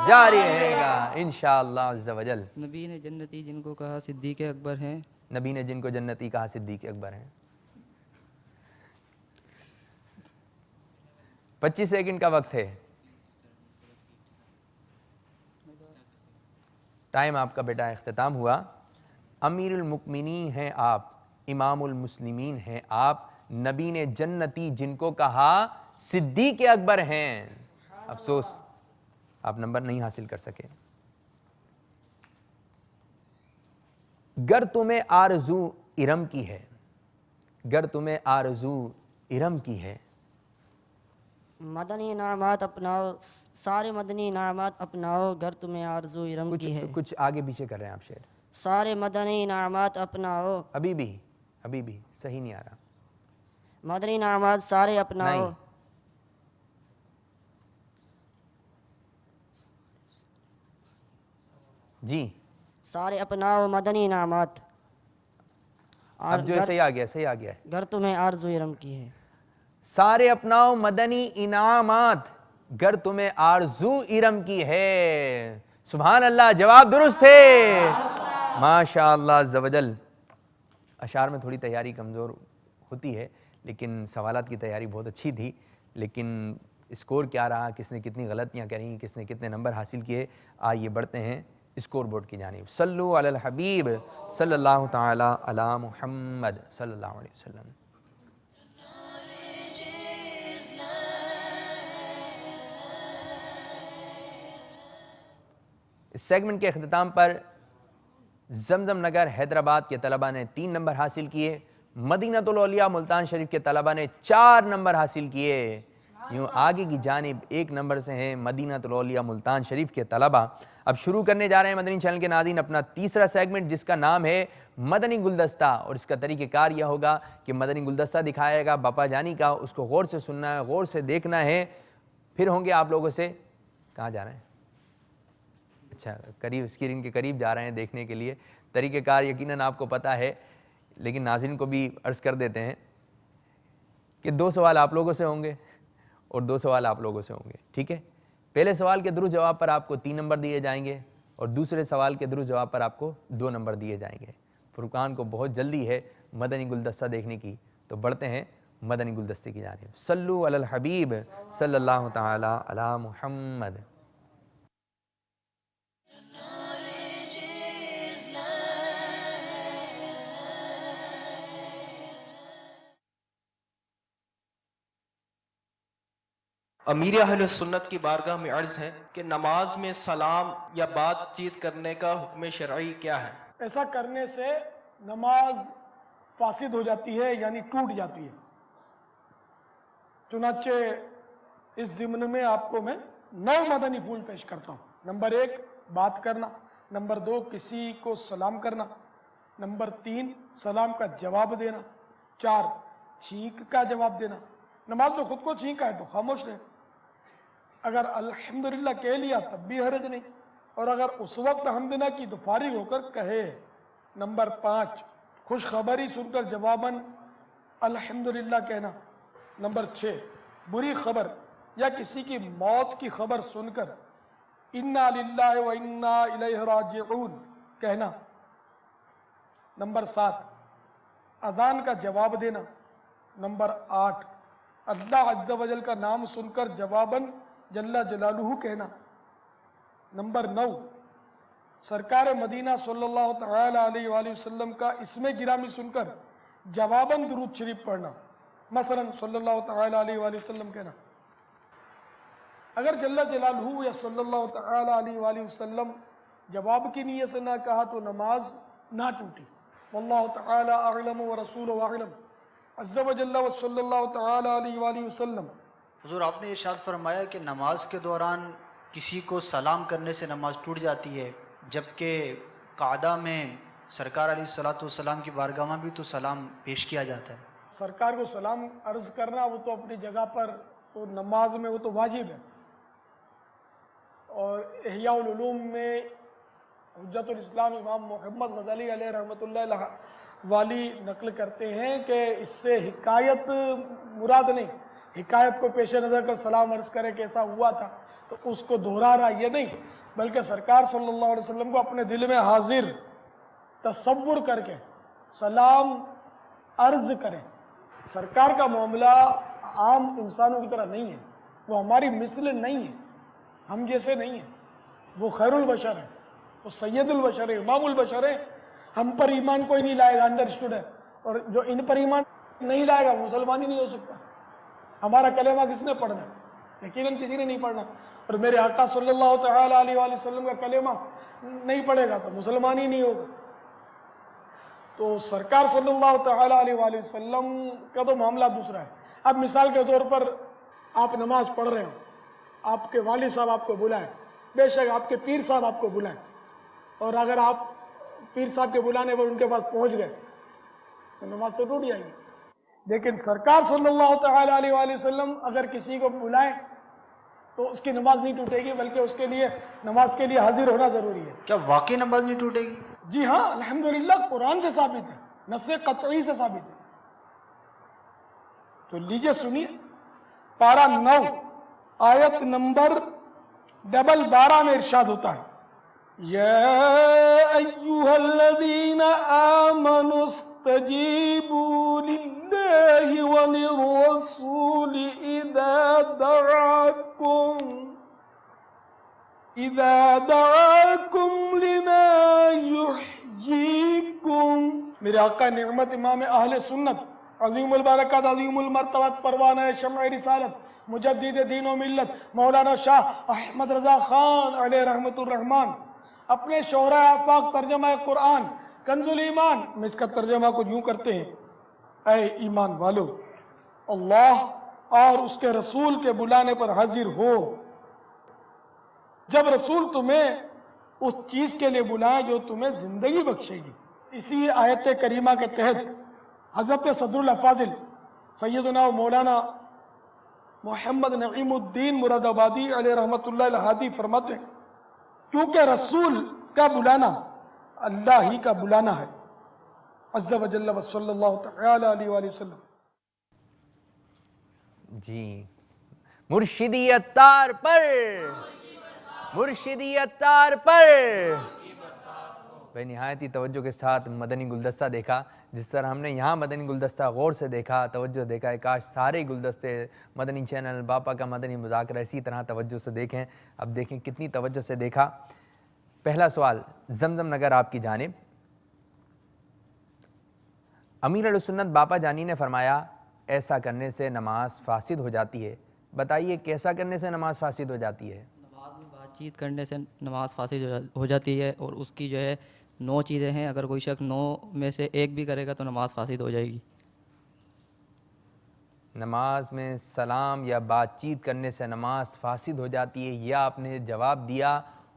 जारी रहेगा इंशाअल्लाह अज़्ज़ वजल। नबी ने जन्नती जिनको कहा सिद्दीक़ अकबर हैं। नबी ने जिनको जन्नती कहा सिद्दीक़ अकबर हैं। 25 सेकंड का वक्त है। टाइम आपका बेटा इख्तिताम हुआ। अमीरुल मुमिनीन हैं आप, इमामुल मुस्लिमीन हैं आप। नबी ने जन्नती जिनको कहा सिद्दीक़ अकबर हैं। अफसोस आप नंबर नहीं हासिल कर सके। गर तुम्हें आरज़ू इरम की है, गर तुम्हें आरज़ू इरम की है। मदनी नामात अपनाओ, सारे मदनी नामात अपनाओ, गर तुम्हें आरज़ू इरम की है। कुछ आगे पीछे कर रहे हैं आप शेर। सारे मदनी नामात अपनाओ, अभी भी सही नहीं आ रहा। मदनी नामात सारे अपनाओ। नहीं, जी सारे अपनाओ मदनी नामात। अब जो है सही आ गया है। गर तुम्हें आरज़ू इरम की है। सारे अपनाओ मदनी इनामात, गर तुम्हें आरज़ू इरम की है। सुभान अल्लाह, जवाब दुरुस्त है। माशा अल्लाह अज़्ज़ वजल। अशार में थोड़ी तैयारी कमज़ोर होती है, लेकिन सवालात की तैयारी बहुत अच्छी थी। लेकिन स्कोर क्या रहा, किसने कितनी गलतियाँ करी, किसने कितने नंबर हासिल किए, आइए बढ़ते हैं स्कोर बोर्ड की जानिब। सल्लु अलल हबीब सल्लल्लाहु ताला अला मुहम्मद सल्लल्लाहु अलैहि वसल्लम। इस सेगमेंट के अख्तिताम पर ज़मज़म नगर हैदराबाद के तलबा ने 3 नंबर हासिल किए। मदीनतुल औलिया मुल्तान शरीफ के तलबा ने 4 नंबर हासिल किए। यूँ आगे की जानिब 1 नंबर से हैं मदीनतुल औलिया मुल्तान शरीफ के तलबा। अब शुरू करने जा रहे हैं मदनी चैनल के नाज़रीन अपना तीसरा सेगमेंट, जिसका नाम है मदनी गुलदस्ता। और इसका तरीक़ेकार यह होगा कि मदनी गुलदस्ता दिखाएगा बापा जानी का, उसको गौर से सुनना है, गौर से देखना है, फिर होंगे आप लोगों से, कहाँ जा रहे हैं, अच्छा करीब स्क्रीन के करीब जा रहे हैं देखने के लिए। तरीक़ेकार यकीनन आपको पता है, लेकिन नाज़रीन को भी अर्ज़ कर देते हैं कि 2 सवाल आप लोगों से होंगे और 2 सवाल आप लोगों से होंगे, ठीक है। पहले सवाल के दुरुस्त जवाब पर आपको 3 नंबर दिए जाएंगे और दूसरे सवाल के दुरुस्त जवाब पर आपको 2 नंबर दिए जाएंगे। फुरकान को बहुत जल्दी है मदनी गुलदस्ता देखने की, तो बढ़ते हैं मदनी गुलदस्ते की जानिब। सल्लु अलल हबीब सल्लल्लाहु तआला अला मुहम्मद। अमीर अहले सुन्नत की बारगाह में अर्ज है कि नमाज में सलाम या बातचीत करने का हुक्म शरई क्या है? ऐसा करने से नमाज फासिद हो जाती है, यानी टूट जाती है। चुनाचे इस ज़िम्न में आपको मैं 9 मदनी फूल पेश करता हूँ। नंबर 1 बात करना, नंबर 2 किसी को सलाम करना, नंबर 3 सलाम का जवाब देना, 4 छींक का जवाब देना। नमाज में खुद को छींका है तो खामोश रहे, अगर अल्हम्दुलिल्लाह कह लिया तब भी हर्ज नहीं, और अगर उस वक्त हमद ना की तो फारिग होकर कहे। नंबर 5 खुशखबरी सुनकर जवाबन अल्हम्दुलिल्लाह कहना। नंबर 6 बुरी खबर या किसी की मौत की खबर सुनकर इन्ना लिल्लाहि व इन्ना इलैहि राजिऊन कहना। नंबर 7 अजान का जवाब देना। नंबर 8 अल्लाह अज़्ज़ा वजल का नाम सुनकर जवाबन जल्ला जलालुहु कहना। नंबर 9 सरकार मदीना सल्लल्लाहु तआला अलैहि वसल्लम का इसमें गिरामी सुनकर जवाबन दुरूद शरीफ पढ़ना, मसलन सल्लल्लाहु तआला अलैहि वसल्लम कहना। अगर जल्ला जलालुहु या सल्लल्लाहु तआला अलैहि वसल्लम जवाब की नीयत से ना कहा तो नमाज ना टूटी। वल्लाहु तआला अअलम व रसूलुहु अअलम। अज़्ज़ा व जल्ला व सल्लल्लाहु तआला अलैहि वसल्लम। हुज़ूर, आपने इरशाद फरमाया कि नमाज के दौरान किसी को सलाम करने से नमाज टूट जाती है, जबकि कादा में सरकार अलैहिस्सलातु वस्सलाम की बारगाह में भी तो सलाम पेश किया जाता है। सरकार को सलाम अर्ज़ करना वो तो अपनी जगह पर, तो नमाज में वो तो वाजिब है। और इहयाउल उलूम में हुज्जतुल इस्लाम इमाम मोहम्मद गज़ाली अलैहि रहमतुल्लाह वाली नकल करते हैं कि इससे हिकायत मुराद नहीं, हिकायत को पेश नज़र कर सलाम अर्ज़ करे कि ऐसा हुआ था तो उसको दोहरा रहा, ये नहीं, बल्कि सरकार सल्लल्लाहु अलैहि वसल्लम को अपने दिल में हाजिर तसव्वुर करके सलाम अर्ज़ करें। सरकार का मामला आम इंसानों की तरह नहीं है, वो हमारी मिसल नहीं है, हम जैसे नहीं है। वो खैरुल बशर है, वो सैयदुल बशर है, इमामुल बशर है। हम पर ईमान कोई नहीं लाएगा, अंडरस्टूड है, और जो इन पर ईमान नहीं लाएगा मुसलमान ही नहीं हो सकता। हमारा कलेमा किसने पढ़ना है? यकीनन किसी ने नहीं पढ़ना। और मेरे आका सल्लल्लाहु तआला अलैहि वसल्लम का कलेमा नहीं पढ़ेगा तो मुसलमान ही नहीं होगा। तो सरकार सल्लल्लाहु तआला अलैहि वसल्लम का तो मामला दूसरा है। अब मिसाल के तौर पर आप नमाज पढ़ रहे हो, आपके वालिद साहब आपको बुलाएं, बेशक आपके पीर साहब आपको बुलाएं, और अगर आप पीर साहब के बुलाने पर उनके पास पहुंच गए तो नमाज तो टूट जाएगी। लेकिन सरकार सल्लल्लाहु तआला अलैहि वसल्लम अगर किसी को बुलाए तो उसकी नमाज नहीं टूटेगी, बल्कि उसके लिए नमाज के लिए हाजिर होना जरूरी है। क्या वाकई नमाज नहीं टूटेगी? जी हाँ, अल्हम्दुलिल्लाह कुरान से साबित है, नस्से क़त्ई से साबित है। तो लीजिए सुनिए, पारा 9 आयत नंबर 12 में इरशाद होता है, या अय्युहल्लज़ीना आमनुस्तजीबू लिल्लाहि व लिर्रसूलि इज़ा दअाकुम लिमा युहयीकुम। मेरे आका नेमत इमाम अहले सुन्नत अज़ीमुल बरकत अज़ीमुल मर्तबत परवाना शमअ रिसालत मुजद्दिद दीन व मिल्लत मौलाना शाह अहमद रज़ा खान अलैहि रहमतुर रहमान अपने शोहरा आफाक तर्जमा कुरान कंजुल ईमान में इसका तर्जमा को यूँ करते हैं, ऐ ईमान वालो, अल्लाह और उसके रसूल के बुलाने पर हाजिर हो। जब रसूल तुम्हें उस चीज़ के लिए बुलाए जो तुम्हें ज़िंदगी बख्शेगी। इसी आयत करीमा के तहत हज़रत सदरुल अफ़ाज़िल सैयदना मौलाना मोहम्मद नईमुद्दीन मुरादाबादी अलैहि रहमतुल्लाह अल हादी फरमाते हैं, क्योंकि रसूल का बुलाना अल्लाह ही का बुलाना है। अज़्ज़ा व जल्ल व सल्लल्लाहु तआला अलैहि वसल्लम। जी, मुर्शिदी अत्तार पर, मुर्शिदी अत्तार पर। भाई निहायत ही तवज्जो के साथ मदनी गुलदस्ता देखा। जिस तरह हमने यहाँ मदनी गुलदस्ता गौर से देखा, तवज्जो देखा है, काश सारे गुलदस्ते मदनी चैनल बापा का मदनी मुज़ाकरा इसी तरह तवज्जो से देखें। अब देखें कितनी तवज्जो से देखा। पहला सवाल जमजम नगर आपकी जानिब। अमीर अल-सुन्नत बापा जानी ने फरमाया ऐसा करने से नमाज फासिद हो जाती है। बताइए कैसा करने से नमाज फासिद हो जाती है? नमाज में बातचीत करने से नमाज फासिद हो जाती है, और उसकी जो है 9 चीज़ें हैं, अगर कोई शख्स 9 में से एक भी करेगा तो नमाज फासिद हो जाएगी। नमाज में सलाम या बातचीत करने से नमाज फासिद हो जाती है, यह आपने जवाब दिया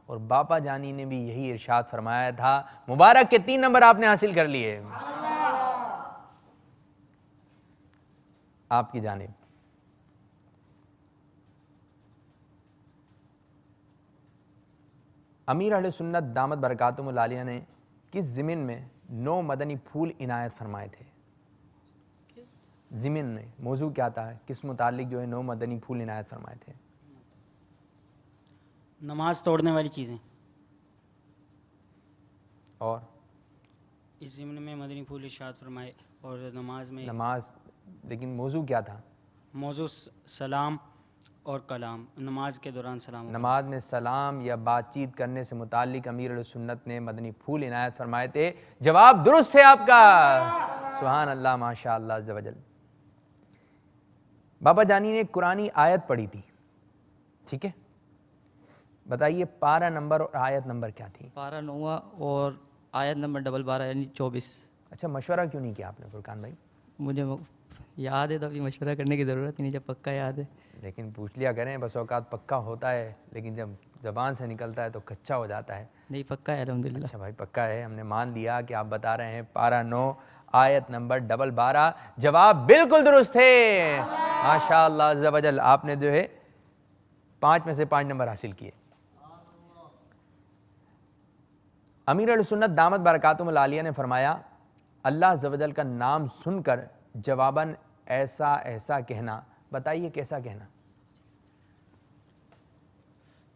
और बापा जानी ने भी यही इरशाद फरमाया था। मुबारक के 3 नंबर आपने हासिल कर लिए। आपकी जानिब। अमीर अहले सुन्नत दामत बरकातुहुल आलिया ने किस ज़मीन में 9 मदनी फूल इनायत फरमाए थे? ज़मीन में मौजू क्या था, किस मुतालिक जो है 9 मदनी फूल इनायत फरमाए थे? नमाज तोड़ने वाली चीज़ें। और इस ज़िम्न में मदनी फूल इरशाद फरमाए, और नमाज में नमाज, लेकिन मौजू क्या था? मौजू सलाम और कलाम, नमाज के दौरान सलाम। नमाज में सलाम या बातचीत करने से मुतालिक अमीर अल-सुन्नत ने मदनी फूल इनायत फरमाए थे। जवाब दुरुस्त है आपका, सुभान अल्लाह, माशा अल्लाह अज़्ज़ा वजल। बाबा जानी ने कुरानी आयत पढ़ी थी, ठीक है, बताइए पारा नंबर और आयत नंबर क्या थी? पारा 9 और आयत नंबर 12 यानी 24। अच्छा, मशवरा क्यों नहीं किया आपने फुरकान भाई? मुझे याद है तो अभी मशवरा करने की ज़रूरत नहीं, जब पक्का याद है। लेकिन पूछ लिया करें, बस औकात पक्का होता है लेकिन जब ज़बान से निकलता है तो कच्चा हो जाता है। नहीं, पक्का है अल्हम्दुलिल्लाह। अच्छा भाई पक्का है, हमने मान लिया कि आप बता रहे हैं पारा 9 आयत नंबर 12। जवाब बिल्कुल दुरुस्त है, माशा अल्लाह अज़्ज़ा वजल। आपने जो है 5 में से 5 नंबर हासिल किए। अमीर अल-सुन्नत दामत बरकातुहुल आलिया ने फरमाया अल्लाह अज़्ज़ा वजल का नाम सुनकर जवाबन ऐसा ऐसा कहना। बताइए कैसा कहना?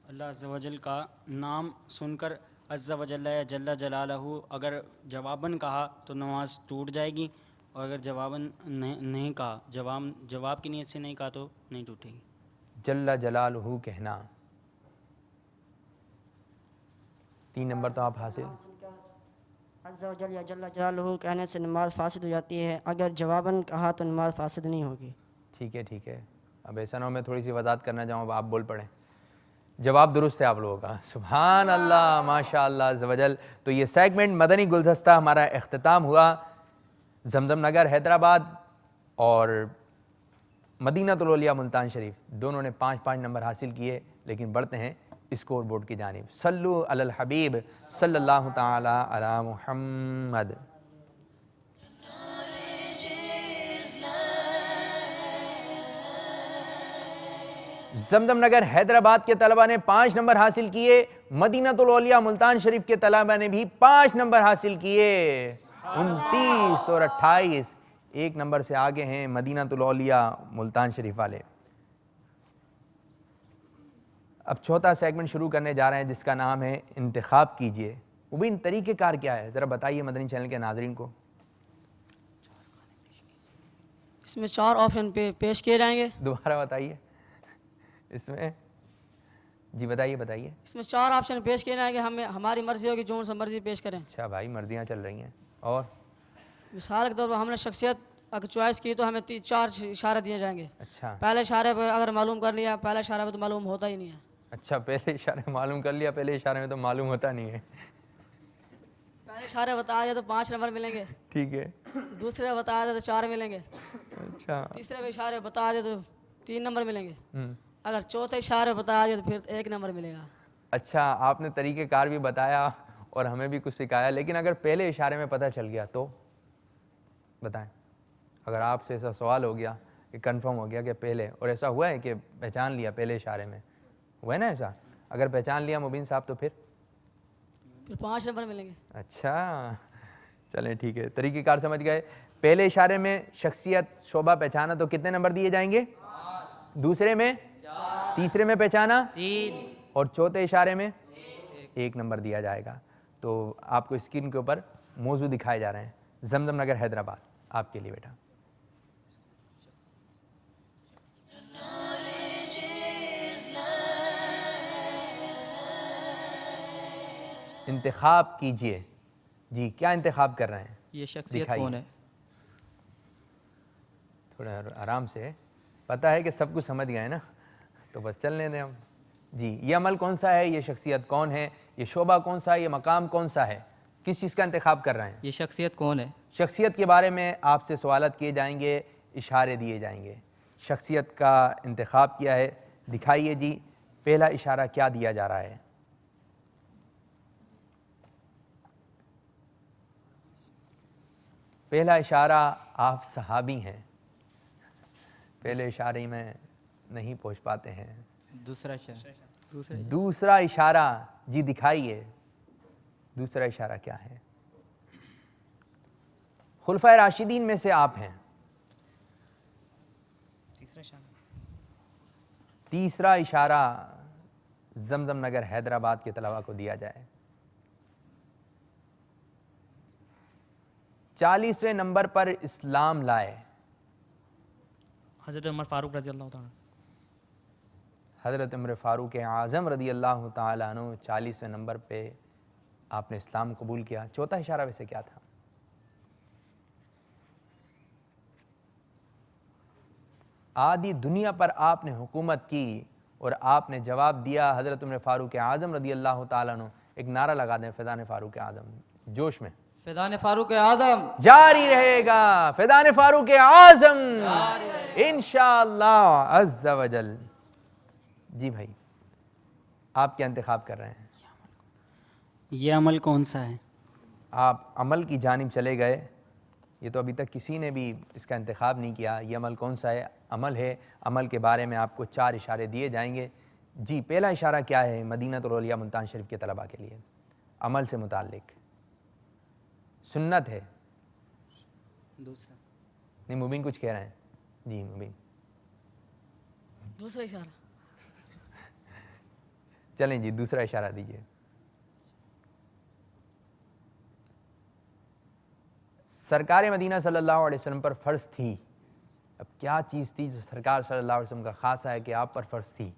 अल्लाह अज़्ज़ा वजल का नाम सुनकर अज़्ज़ा वजल्ला या जल्ला जलालहू अगर जवाबन कहा तो नमाज टूट जाएगी, और अगर जवाबन नहीं कहा, जवाब की नीयत से नहीं कहा तो नहीं टूटेगी। जल्ला जलालहू कहना। 3 नंबर तो आप हासिल। अज़्ज़ा वजल या जल्ला जलालहू कहने से नमाज फासिद हो जाती है, अगर जवाबन कहा तो नमाज फासिद नहीं होगी। ठीक है, ठीक है। अब ऐसा ना हो मैं थोड़ी सी वजाहत करना चाहूँ, अब आप बोल पड़ें। जवाब दुरुस्त है आप लोगों का, सुभान अल्लाह, माशा अल्लाह अज़्ज़ा वजल। तो ये सेगमेंट मदनी गुलदस्ता हमारा इख्तिताम हुआ। जमजम नगर हैदराबाद और मदीनातुल औलिया मुल्तान शरीफ दोनों ने 5-5 नंबर हासिल किए। लेकिन बढ़ते हैं स्कोर बोर्ड की जानिब। सल्लु अलल हबीब सल्लल्लाहु ताला अला मुहम्मद। जमजम नगर हैदराबाद के तलबा ने 5 नंबर हासिल किए। मदीनातुल औलिया मुल्तान शरीफ के तलबा ने भी 5 नंबर हासिल किए। 29 और 28 1 नंबर से आगे हैं मदीनातुल औलिया मुल्तान शरीफ वाले। अब चौथा सेगमेंट शुरू करने जा रहे हैं जिसका नाम है इंतखाब कीजिए। मुबीन तरीक़ेकार क्या है, ज़रा बताइए मदनी चैनल के नाज़रीन को। इसमें 4 ऑप्शन पेश किए जाएंगे। दोबारा बताइए इसमें, जी बताइए बताइए। इसमें 4 ऑप्शन पेश किए जाएंगे, हमें हमारी मर्जी होगी जो सा मर्जी पेश करें। अच्छा भाई, मर्जियाँ चल रही हैं। और मिसाल के तौर पर हमने शख्सियत अगर चॉइस की तो हमें 4 इशारे दिए जाएंगे। अच्छा पहले इशारे पर अगर मालूम कर लिया, पहले इशारे पर तो मालूम होता ही नहीं है। अच्छा, पहले इशारे में मालूम कर लिया, पहले इशारे में तो मालूम होता नहीं है। पहले इशारे बता दिया तो 5 नंबर मिलेंगे, ठीक है। दूसरे बता दिया तो 4 मिलेंगे, अच्छा। तीसरे में इशारे बता दिए तो 3 नंबर मिलेंगे, अगर चौथे इशारे बता दिए तो फिर 1 नंबर मिलेगा। अच्छा, आपने तरीक़ेकार भी बताया और हमें भी कुछ सिखाया, लेकिन अगर पहले इशारे में पता चल गया तो बताएं। अगर आपसे ऐसा सवाल हो गया कि कंफर्म हो गया कि पहले, और ऐसा हुआ है कि पहचान लिया पहले इशारे में, हुआ है ना ऐसा? अगर पहचान लिया मुबीन साहब तो फिर 5 नंबर मिलेंगे। अच्छा, चलें ठीक है, तरीक़ेकार समझ गए। पहले इशारे में शख्सियत शोबा पहचाना तो कितने नंबर दिए जाएंगे? दूसरे में, तीसरे में पहचाना 3, और चौथे इशारे में 1 नंबर दिया जाएगा। तो आपको स्क्रीन के ऊपर मौजू दिखाए जा रहे हैं। जमजम नगर हैदराबाद आपके लिए बेटा। इंतखाब कीजिए। जी, क्या इंतखाब कर रहे हैं? ये शख्सियत दिखाइए। कौन है? थोड़ा आराम से, पता है कि सब कुछ समझ गए ना, तो बस चलने दें हम। जी, ये अमल कौन सा है, ये शख्सियत कौन है, ये शोबा कौन सा है, ये मकाम कौन सा है, किस चीज़ का इंतखाब कर रहे हैं? ये शख्सियत कौन है? शख्सियत के बारे में आपसे सवालत किए जाएंगे, इशारे दिए जाएंगे। शख्सियत का इंतखाब किया है, दिखाइए जी। पहला इशारा क्या दिया जा रहा है? पहला इशारा, आप सहाबी हैं। पहले इशारे में नहीं पहुंच पाते हैं। दूसरा इशारा जी दिखाइए, दूसरा इशारा क्या है? खुलफाए राशिदीन में से आप हैं। तीसरा इशारा जमजम नगर हैदराबाद के तलबा को दिया जाए। 40वें नंबर पर इस्लाम लाए। हज़रत उमर फ़ारूक रज़ी अल्लाह ताला। हज़रत उमर फ़ारूक आज़म रज़ी अल्लाह ताला अन्हु 40वें नंबर पे आपने इस्लाम कबूल किया। चौथा इशारा वैसे क्या था? आधी दुनिया पर आपने हुकूमत की और आपने जवाब दिया। हज़रत उमर फ़ारूक आज़म रज़ी अल्लाह ताला अन्हु, एक नारा लगा दें, फ़ैज़ान फ़ारूक आज़म, जोश में। फ़ैज़ान फ़ारूक आज़म जारी रहेगा, फ़ैज़ान फ़ारूक आज़म इंशाअल्लाह अज़्ज़ा वजल। जी भाई, आप क्या इंतखाब कर रहे हैं? ये अमल कौन सा है? आप अमल की जानिब चले गए। ये तो अभी तक किसी ने भी इसका इंतखाब नहीं किया। ये अमल कौन सा है? अमल है। अमल के बारे में आपको 4 इशारे दिए जाएंगे। जी, पहला इशारा क्या है मदीनतुल औलिया मुल्तान शरीफ के तलबा के लिए? अमल से मुताल्लिक सुन्नत है। दूसरा नहीं, मुबीन कुछ कह रहे हैं। जी मुबीन, दूसरा इशारा। चलें जी, दूसरा इशारा दीजिए। सरकार मदीना सल्लल्लाहु अलैहि वसल्लम पर फ़र्ज़ थी। अब क्या चीज़ थी जो सरकार सल्लल्लाहु अलैहि वसल्लम का ख़ासा है कि आप पर फ़र्ज़ थी?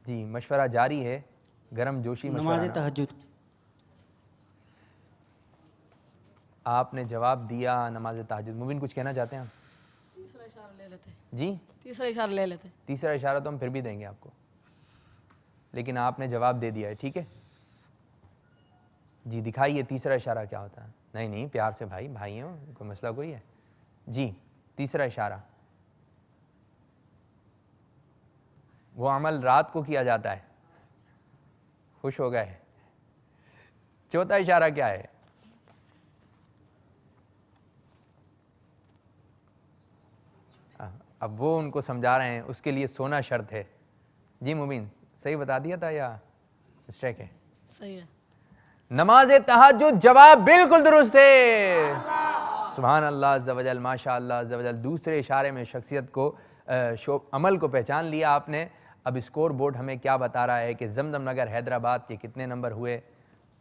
जी, मशवरा जारी है, गरम जोशी मशवरा। नमाज तहज्जुद। आपने जवाब दिया नमाज तहज्जुद। मुबीन कुछ कहना चाहते हैं आप? तीसरा इशारा ले लेते। जी, तीसरा इशारा ले लेते। तीसरा इशारा तो हम फिर भी देंगे आपको, लेकिन आपने जवाब दे दिया है, ठीक है। जी दिखाइए तीसरा इशारा क्या होता है। नहीं नहीं, प्यार से भाई, भाई हो, कोई मसला कोई है? जी, तीसरा इशारा, वो अमल रात को किया जाता है। खुश हो गए। चौथा इशारा क्या है? अब वो उनको समझा रहे हैं, उसके लिए सोना शर्त है। जी मुबीन, सही बता दिया था या मिस्टेक है? सही है। नमाज तहज्जुद, जवाब बिल्कुल दुरुस्त है। सुभान अल्लाह अज़्ज़ा वजल, माशा अल्लाह अज़्ज़ा वजल। दूसरे इशारे में शख्सियत को अमल को पहचान लिया आपने। अब स्कोर बोर्ड हमें क्या बता रहा है कि जमजम नगर हैदराबाद के कितने नंबर हुए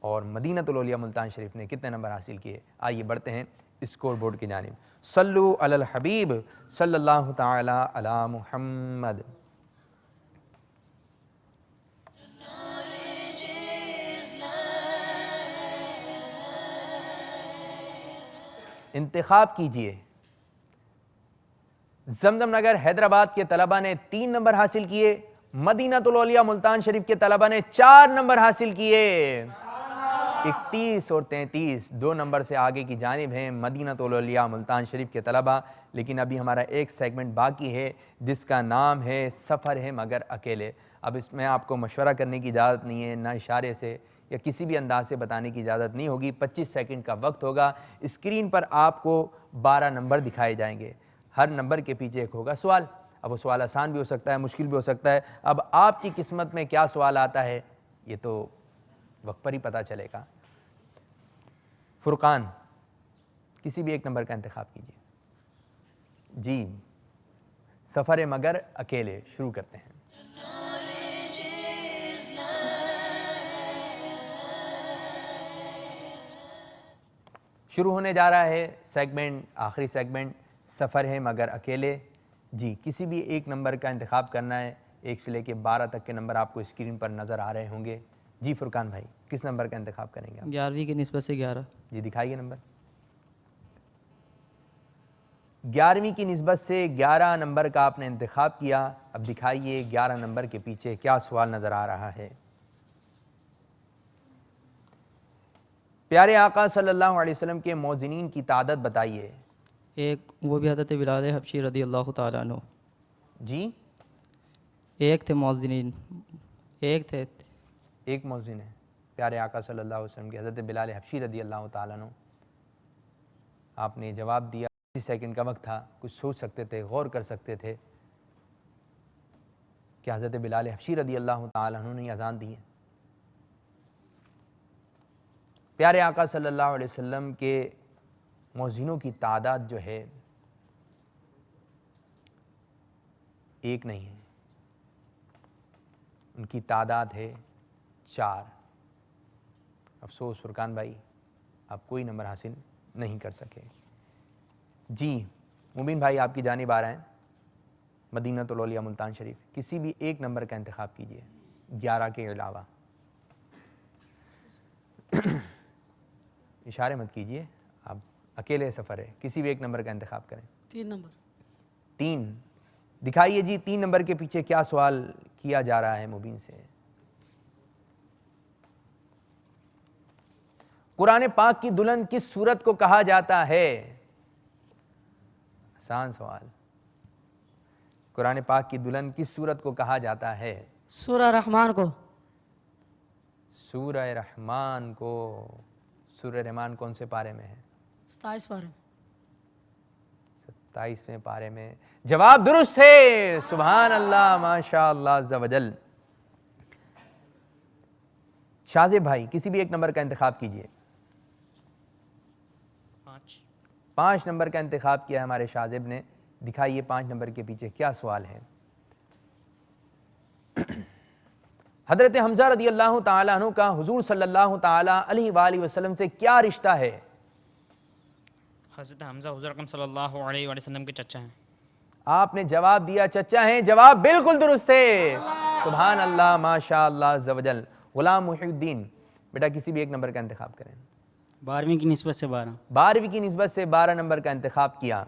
और मदीनतुल औलिया मुल्तान शरीफ ने कितने नंबर हासिल किए। आइए बढ़ते हैं स्कोर बोर्ड की जानिब। सल्लु अलल हबीब सल्लल्लाहु ताला अला मुहम्मद। इंतखाब कीजिए। जमजम नगर हैदराबाद के तलबा ने 3 नंबर हासिल किए, मदीनतुल औलिया मुल्तान शरीफ के तलबा ने 4 नंबर हासिल किए। 31 और 33 2 नंबर से आगे की जानिब हैं मदीनतुल औलिया मुल्तान शरीफ के तलबा। लेकिन अभी हमारा एक सेगमेंट बाकी है जिसका नाम है सफ़र है मगर अकेले। अब इसमें आपको मशवरा करने की इजाज़त नहीं है, ना इशारे से या किसी भी अंदाज से बताने की इजाज़त नहीं होगी। 25 सेकंड का वक्त होगा। स्क्रीन पर आपको 12 नंबर दिखाए जाएंगे, हर नंबर के पीछे एक होगा सवाल। अब वो सवाल आसान भी हो सकता है, मुश्किल भी हो सकता है। अब आपकी किस्मत में क्या सवाल आता है ये तो वक्त पर ही पता चलेगा। फुरकान, किसी भी एक नंबर का इंतखाब कीजिए। जी, सफ़र मगर अकेले, शुरू करते हैं। शुरू होने जा रहा है सेगमेंट, आखिरी सेगमेंट, सफ़र है मगर अकेले। जी, किसी भी एक नंबर का इंतखाब करना है। 1 से लेकर 12 तक के नंबर आपको स्क्रीन पर नज़र आ रहे होंगे। जी फुरकान भाई, किस नंबर का इंतखाब करेंगे आप? 11वीं की निस्बत से 11। जी दिखाइए नंबर। 11वीं की निस्बत से 11 नंबर का आपने इंतखाब किया। अब दिखाइए 11 नंबर के पीछे क्या सवाल नज़र आ रहा है। प्यारे आका सल्लल्लाहु अलैहि वसल्लम के मौज़िनीन की तादाद बताइए। एक, वो भी हज़रत बिलाल हबशी रदी अल्लाह ताला अन्हु। जी, एक थे मौज़िनीन, एक थे। एक मौज़िन है प्यारे आका सल्लल्लाहु अलैहि वसल्लम के, हज़रत बिलाल हबशी रदी अल्लाह ताला अन्हु। आपने जवाब दिया, 30 सेकंड का वक्त था, कुछ सोच सकते थे, गौर कर सकते थे कि हज़रत बिलाल हबशी रदी अल्लाह ताला अन्हु ने अज़ान दी है। प्यारे आका सल्लल्लाहु अलैहि वसल्लम के मौज़िनों की तादाद जो है एक नहीं है, उनकी तादाद है 4। अफसोस फुरकान भाई, आप कोई नंबर हासिल नहीं कर सके। जी मुबीन भाई, आपकी जानिब आ रहे हैं मदीनतुल औलिया मुल्तान शरीफ। किसी भी एक नंबर का इंतखाब कीजिए 11 के अलावा। इशारे मत कीजिए, आप अकेले सफ़र है, किसी भी एक नंबर का इंतखाब करें। 3 नंबर। 3 दिखाइए जी, 3 नंबर के पीछे क्या सवाल किया जा रहा है मुबीन से। कुरान पाक की दुल्हन किस सूरत को कहा जाता है? आसान सवाल। कुरान पाक की दुल्हन किस सूरत को कहा जाता है? सूरह रहमान को। सूरह रहमान को। सूरह रहमान कौन से पारे में है? 27 पारे। 27वें पारे में। जवाब दुरुस्त है, सुभान अल्लाह, माशा अल्लाह अज़्ज़ा वजल। शाज़िब भाई, किसी भी एक नंबर का इंतखाब कीजिए। 5 नंबर का इंतखाब किया हमारे शाज़िब ने। दिखाइए 5 नंबर के पीछे क्या सवाल है। हज़रत हमज़ा रदी अल्लाह ताला अन्हु का हुज़ूर सल्लल्लाहु ताला अलैहि वसल्लम से क्या रिश्ता है? हज़रत हमज़ा हुज़ूर अकरम सल्लल्लाहु अलैहि वसल्लम के चचा हैं। आपने जवाब दिया चचा हैं, जवाब बिल्कुल दुरुस्त है, सुभान अल्लाह, माशा अल्लाह अज़्ज़ा वजल। गुलाम मुहिउद्दीन, बेटा किसी भी एक नंबर का इंतखाब करें। 12वीं की निस्बत से 12। 12वीं की निस्बत से 12 नंबर का इंतखाब किया।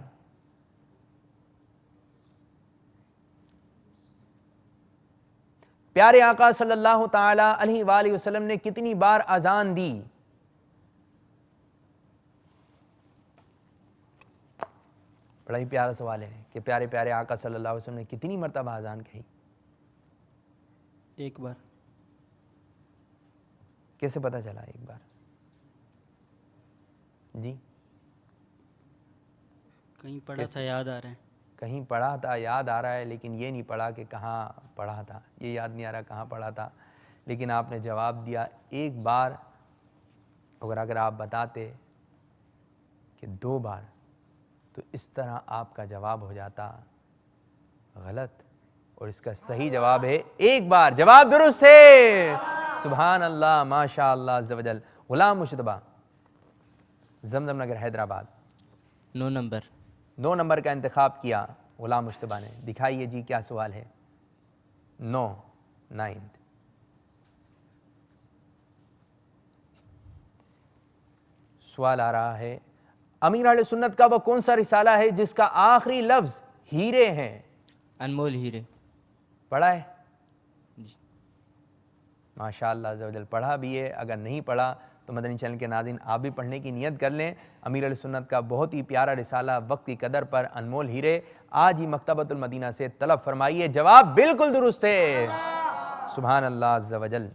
प्यारे आका सल्लल्लाहु ताला अलैहि वसल्लम ने कितनी बार अजान दी? बड़ा ही प्यारा सवाल है कि प्यारे प्यारे आका सल्लल्लाहु अलैहि वसल्लम ने कितनी मरतबा अजान कही? एक बार। कैसे पता चला एक बार? जी कहीं पढ़ा था, याद आ रहा है। कहीं पढ़ा था, याद आ रहा है, लेकिन ये नहीं पढ़ा कि कहाँ पढ़ा था, ये याद नहीं आ रहा कहाँ पढ़ा था। लेकिन आपने जवाब दिया एक बार। अगर आप बताते कि 2 बार, तो इस तरह आपका जवाब हो जाता गलत, और इसका सही जवाब है 1 बार। जवाब दुरुस्त है, सुभान अल्लाह, माशा अल्लाह अज़्ज़ा वजल। गुलाम मुश्तबा, जमजम नगर हैदराबाद। 9 नंबर। 9 नंबर का इंतखाब किया गुलाम मुश्तबा ने। दिखाइए जी क्या सवाल है। 9 सवाल आ रहा है, अमीर अहले सुन्नत का वह कौन सा रिसाला है जिसका आखिरी लफ्ज हीरे हैं? अनमोल हीरे। पढ़ा है? माशाअल्लाह अज़्ज़ा वजल, पढ़ा भी है। अगर नहीं पढ़ा तो मदनी चैनल के नाज़रीन आप भी पढ़ने की नियत कर लें। अमीर अहले सुन्नत का बहुत ही प्यारा रिसाला वक्त की कदर पर, अनमोल हीरे, आज ही मकतबतुल मदीना से तलब फरमाइए। जवाब बिल्कुल दुरुस्त है, सुभान अल्लाह अज़्ज़ा वजल।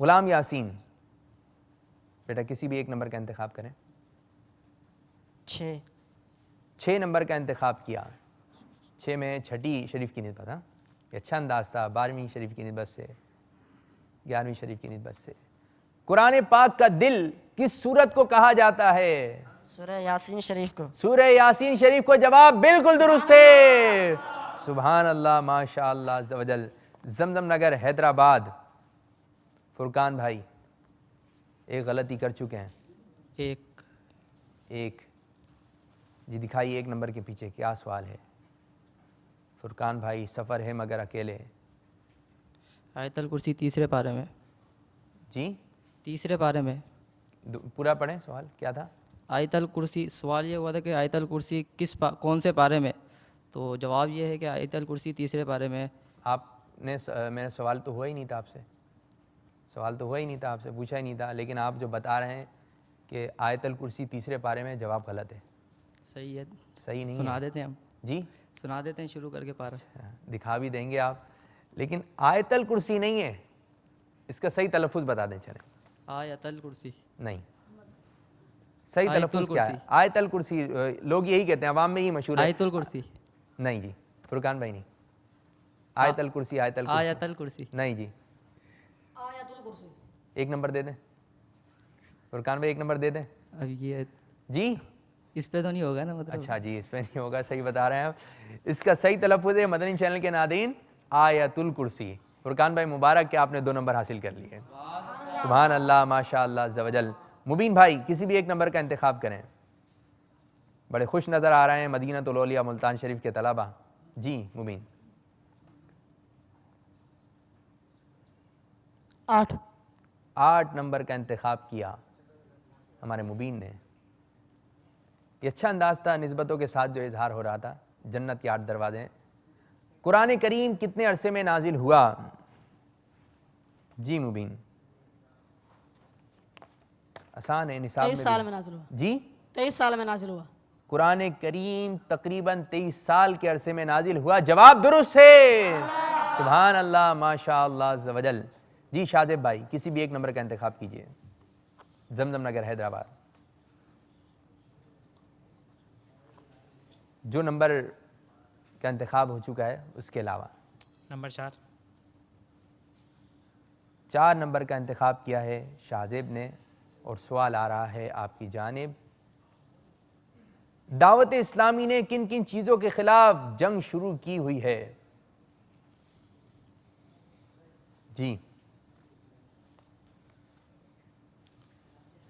गुलाम यासीन, बेटा किसी भी एक नंबर का इंतखाब करें। 6 नंबर का इंतखाब किया। 6 में छठी शरीफ की निस्बत। हाँ, ये अच्छा अंदाज था। 12वीं शरीफ की निस्बत से, 11वीं शरीफ की निस्बत से। कुरान पाक का दिल किस सूरत को कहा जाता है? सूरह यासीन शरीफ को। सूरह यासीन शरीफ को। जवाब बिल्कुल दुरुस्त है। सुभान अल्लाह, माशा अल्लाह अज़्ज़ व जल। जमजम नगर हैदराबाद, फुरकान भाई एक गलती कर चुके हैं। एक जी दिखाइए, 1 नंबर के पीछे क्या सवाल है? फुरकान भाई, सफ़र है मगर अकेले। आयतल कुर्सी तीसरे पारे में। जी तीसरे पारे में। पूरा पढ़ें, सवाल क्या था? आयतल कुर्सी, सवाल ये हुआ था कि आयतल कुर्सी कौन से पारे में? तो जवाब ये है कि आयतल कुर्सी तीसरे पारे में। आपने मेरा सवाल तो हुआ ही नहीं था आपसे, सवाल तो हुआ ही नहीं था आपसे, पूछा ही नहीं था। लेकिन आप जो बता रहे हैं कि आयतल कुर्सी तीसरे पारे में, जवाब गलत है। सही है। सही नहीं सुना है। देते हैं हम। जी सुना देते हैं शुरू करके पारा। दिखा भी देंगे आप, लेकिन आयतल कुर्सी नहीं है। इसका सही तलफ़ुज़ बता दें। चलें, आयतल कुर्सी नहीं, सही आयतुल तलफ़ुज़ क्या है? कुर्सी। आयतल कुर्सी, लोग यही कहते हैं, अवाम में ही मशहूर है। आयतुल कुर्सी। नहीं जी, फुरकान भाई नहीं। आयतल कुर्सी, आयतल कुर्सी आयतल कुर्सी। नहीं जी। आयतुल कुर्सी। 1 नंबर दे दें फुरकान भाई, 1 नंबर दे दें। अब ये जी इस पे तो नहीं होगा ना, मतलब। अच्छा जी, इस पे नहीं होगा, सही बता रहे हैं आप। इसका सही तलफ़ुज़ है, मदनी चैनल के नादरीन, आयतुल कुर्सी। फुरकान भाई मुबारक कि आपने 2 नंबर हासिल कर लिए। सुभान अल्लाह, माशा अल्लाह अज़्ज़ व जल। मुबीन भाई किसी भी एक नंबर का इंतखाब करें। बड़े खुश नज़र आ रहे हैं मदीनतुल औलिया मुल्तान शरीफ के तलबा। जी मुबीन। 8 नंबर का इंतखाब किया हमारे मुबीन ने। ये अच्छा अंदाज था निस्बतों के साथ जो इजहार हो रहा था। जन्नत के 8 दरवाजे। कुरान करीम कितने अरसे में नाजिल हुआ? जी मुबीन, आसान है, निसाब 23 साल में नाजिल हुआ। जी 23 साल में नाजिल हुआ। कुरान करीम तकरीबन 23 साल के अरसे में नाजिल हुआ। जवाब दुरुस्त है। सुभान अल्लाह, माशा अल्लाह अज़्ज़ व जल। जी शादेब भाई किसी भी एक नंबर का इंतखाब कीजिए। जमजम नगर हैदराबाद। जो नंबर का इंतखाब हो चुका है उसके अलावा नंबर 4। 4 नंबर का इंतखाब किया है शाहजेब ने, और सवाल आ रहा है आपकी जानिब। दावत इस्लामी ने किन किन चीज़ों के खिलाफ जंग शुरू की हुई है? जी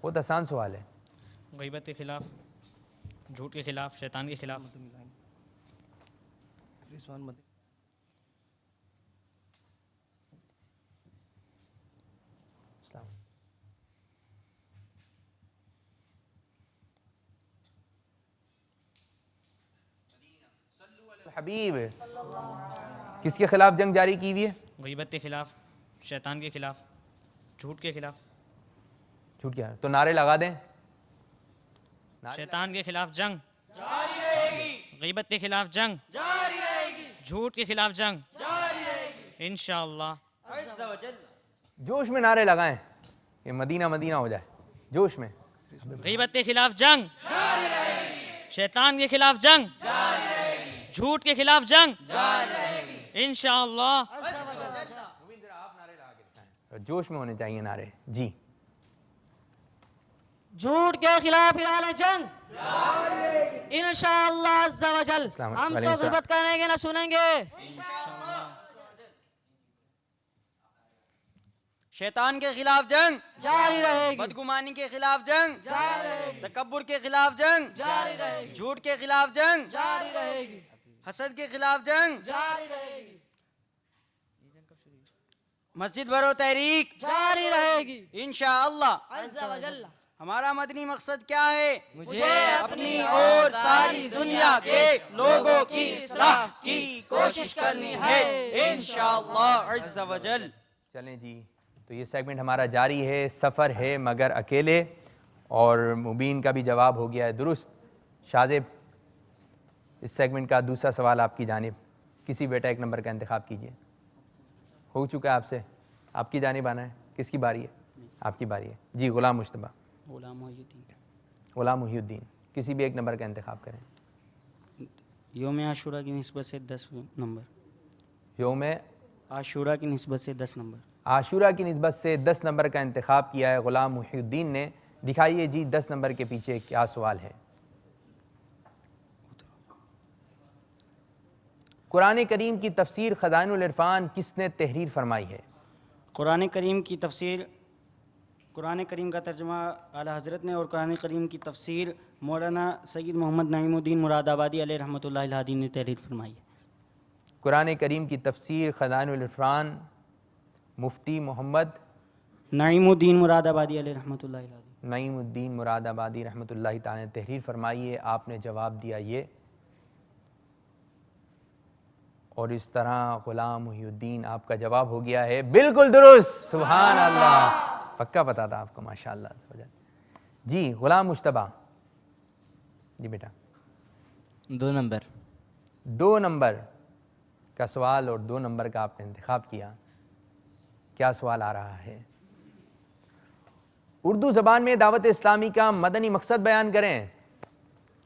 बहुत आसान सवाल है। गीबत के खिलाफ, झूठ के खिलाफ, शैतान के खिलाफ। हबीब किसके खिलाफ जंग जारी की हुई है? गीबत के खिलाफ, शैतान के खिलाफ, झूठ के खिलाफ। झूठ क्या है? तो नारे लगा दें। शैतान के खिलाफ जंग जारी रहेगी, गीबत के खिलाफ जंग जारी रहेगी, झूठ के खिलाफ जंग जारी रहेगी इंशाअल्लाह। जोश में नारे लगाएं, ये मदीना मदीना हो जाए। जोश में। गीबत के खिलाफ जंग जारी रहेगी, शैतान के खिलाफ जंग जारी रहेगी, झूठ के खिलाफ जंग जारी रहेगी इंशाअल्लाह। जोश में होने चाहिए नारे। जी झूठ के खिलाफ इराने जंग इंशाअल्लाह अज़्ज़ व जल। हम तो ग़िबत करेंगे ना सुनेंगे। शैतान के खिलाफ जंग जारी रहेगी, बदगुमानी के खिलाफ जंग जारी रहेगी, तकब्बुर के खिलाफ जंग जारी रहेगी, झूठ के खिलाफ जंग जारी रहेगी, हसद के खिलाफ जंग जारी रहेगी, मस्जिद भरो तहरीक जारी रहेगी इंशाअल्लाह। अज़्ज़ व जल। हमारा मदनी मकसद क्या है? मुझे अपनी और सारी दुनिया के लोगों की इस्लाह की कोशिश करनी है इंशाअल्लाह अज़्ज़ व जल। चलें जी, तो ये सेगमेंट हमारा जारी है। सफ़र है मगर अकेले, और मुबीन का भी जवाब हो गया है दुरुस्त। शादेब इस सेगमेंट का दूसरा सवाल आपकी जानिब। किसी बेटा एक नंबर का इंतखाब कीजिए। हो चुका है आपसे, आपकी जानिब आना है। किसकी बारी है? आपकी बारी है जी। गुलाम मुश्तबा, गुलाम मुहीउद्दीन, किसी भी एक नंबर का इंतखाब करें। योम आशूरा की निस्बत से 10 नंबर। योम आशूरा की निस्बत से 10 नंबर। आशूरा की निस्बत से 10 नंबर का इंतखाब किया है गुलाम मुहीउद्दीन ने। दिखाइए जी 10 नंबर के पीछे क्या सवाल है। कुरान करीम की तफसीर खज़ाइनुल इरफान किसने तहरीर फरमाई है? कुरान करीम की तफसीर, कुरान करीम का तर्जुमा आला हज़रत ने और कुरान करीम की तफसीर मौलाना सैयद मोहम्मद नईमुद्दीन मुरादाबादी अलैहि रहमतुल्लाहि अलैहि ने तहरीर फरमाई है। कुरान करीम की तफसीर खज़ाइनुल इरफान मुफ्ती मोहम्मद नईमुद्दीन मुरादाबादी अलैहि रहमतुल्लाहि अलैहि। नईमुद्दीन मुरादाबादी रहमतुल्लाहि ताला ने तहरीर फरमाई है। आपने जवाब दिया ये, और इस तरह गुलाम मुहीउद्दीन आपका जवाब हो गया है बिल्कुल दुरुस्त। सुभान अल्लाह, पक्का पता था आपको, माशाअल्लाह जी। गुलाम मुश्तबा जी बेटा, 2 नंबर। 2 नंबर का सवाल और 2 नंबर का आपने इंतखाब किया। क्या सवाल आ रहा है? उर्दू ज़बान में दावत इस्लामी का मदनी मकसद बयान करें।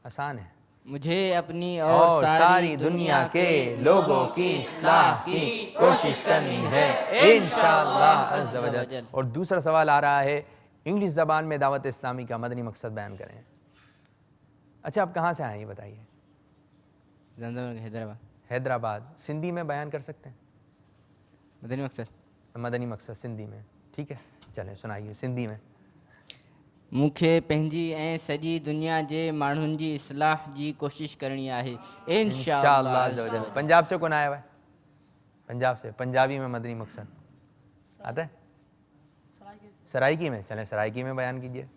आसान है। मुझे अपनी और सारी दुनिया के लोगों की इस्लाह की कोशिश करनी है इंशाअल्लाह अज़्ज़ व जल। और दूसरा सवाल आ रहा है इंग्लिश ज़बान में दावत इस्लामी का मदनी मकसद बयान करें। अच्छा, आप कहाँ से आए ये बताइए? हैदराबाद। हैदराबाद। सिंधी में बयान कर सकते हैं? मदनी मकसद, मदनी मकसद सिंधी में, ठीक है, चलें सुनाइए सिंधी में। मूंखे पंहिंजी ऐं सॼी दुनिया जे माण्हुनि जी इस्लाह जी कोशिश करणी आहे इंशाअल्लाह अज़्ज़ व जल। पंजाब से कौन आया हुआ है? पंजाब से। पंजाबी में मदनी मकसद आता है? सराइकी में। चलें सराइकी में बयान कीजिए।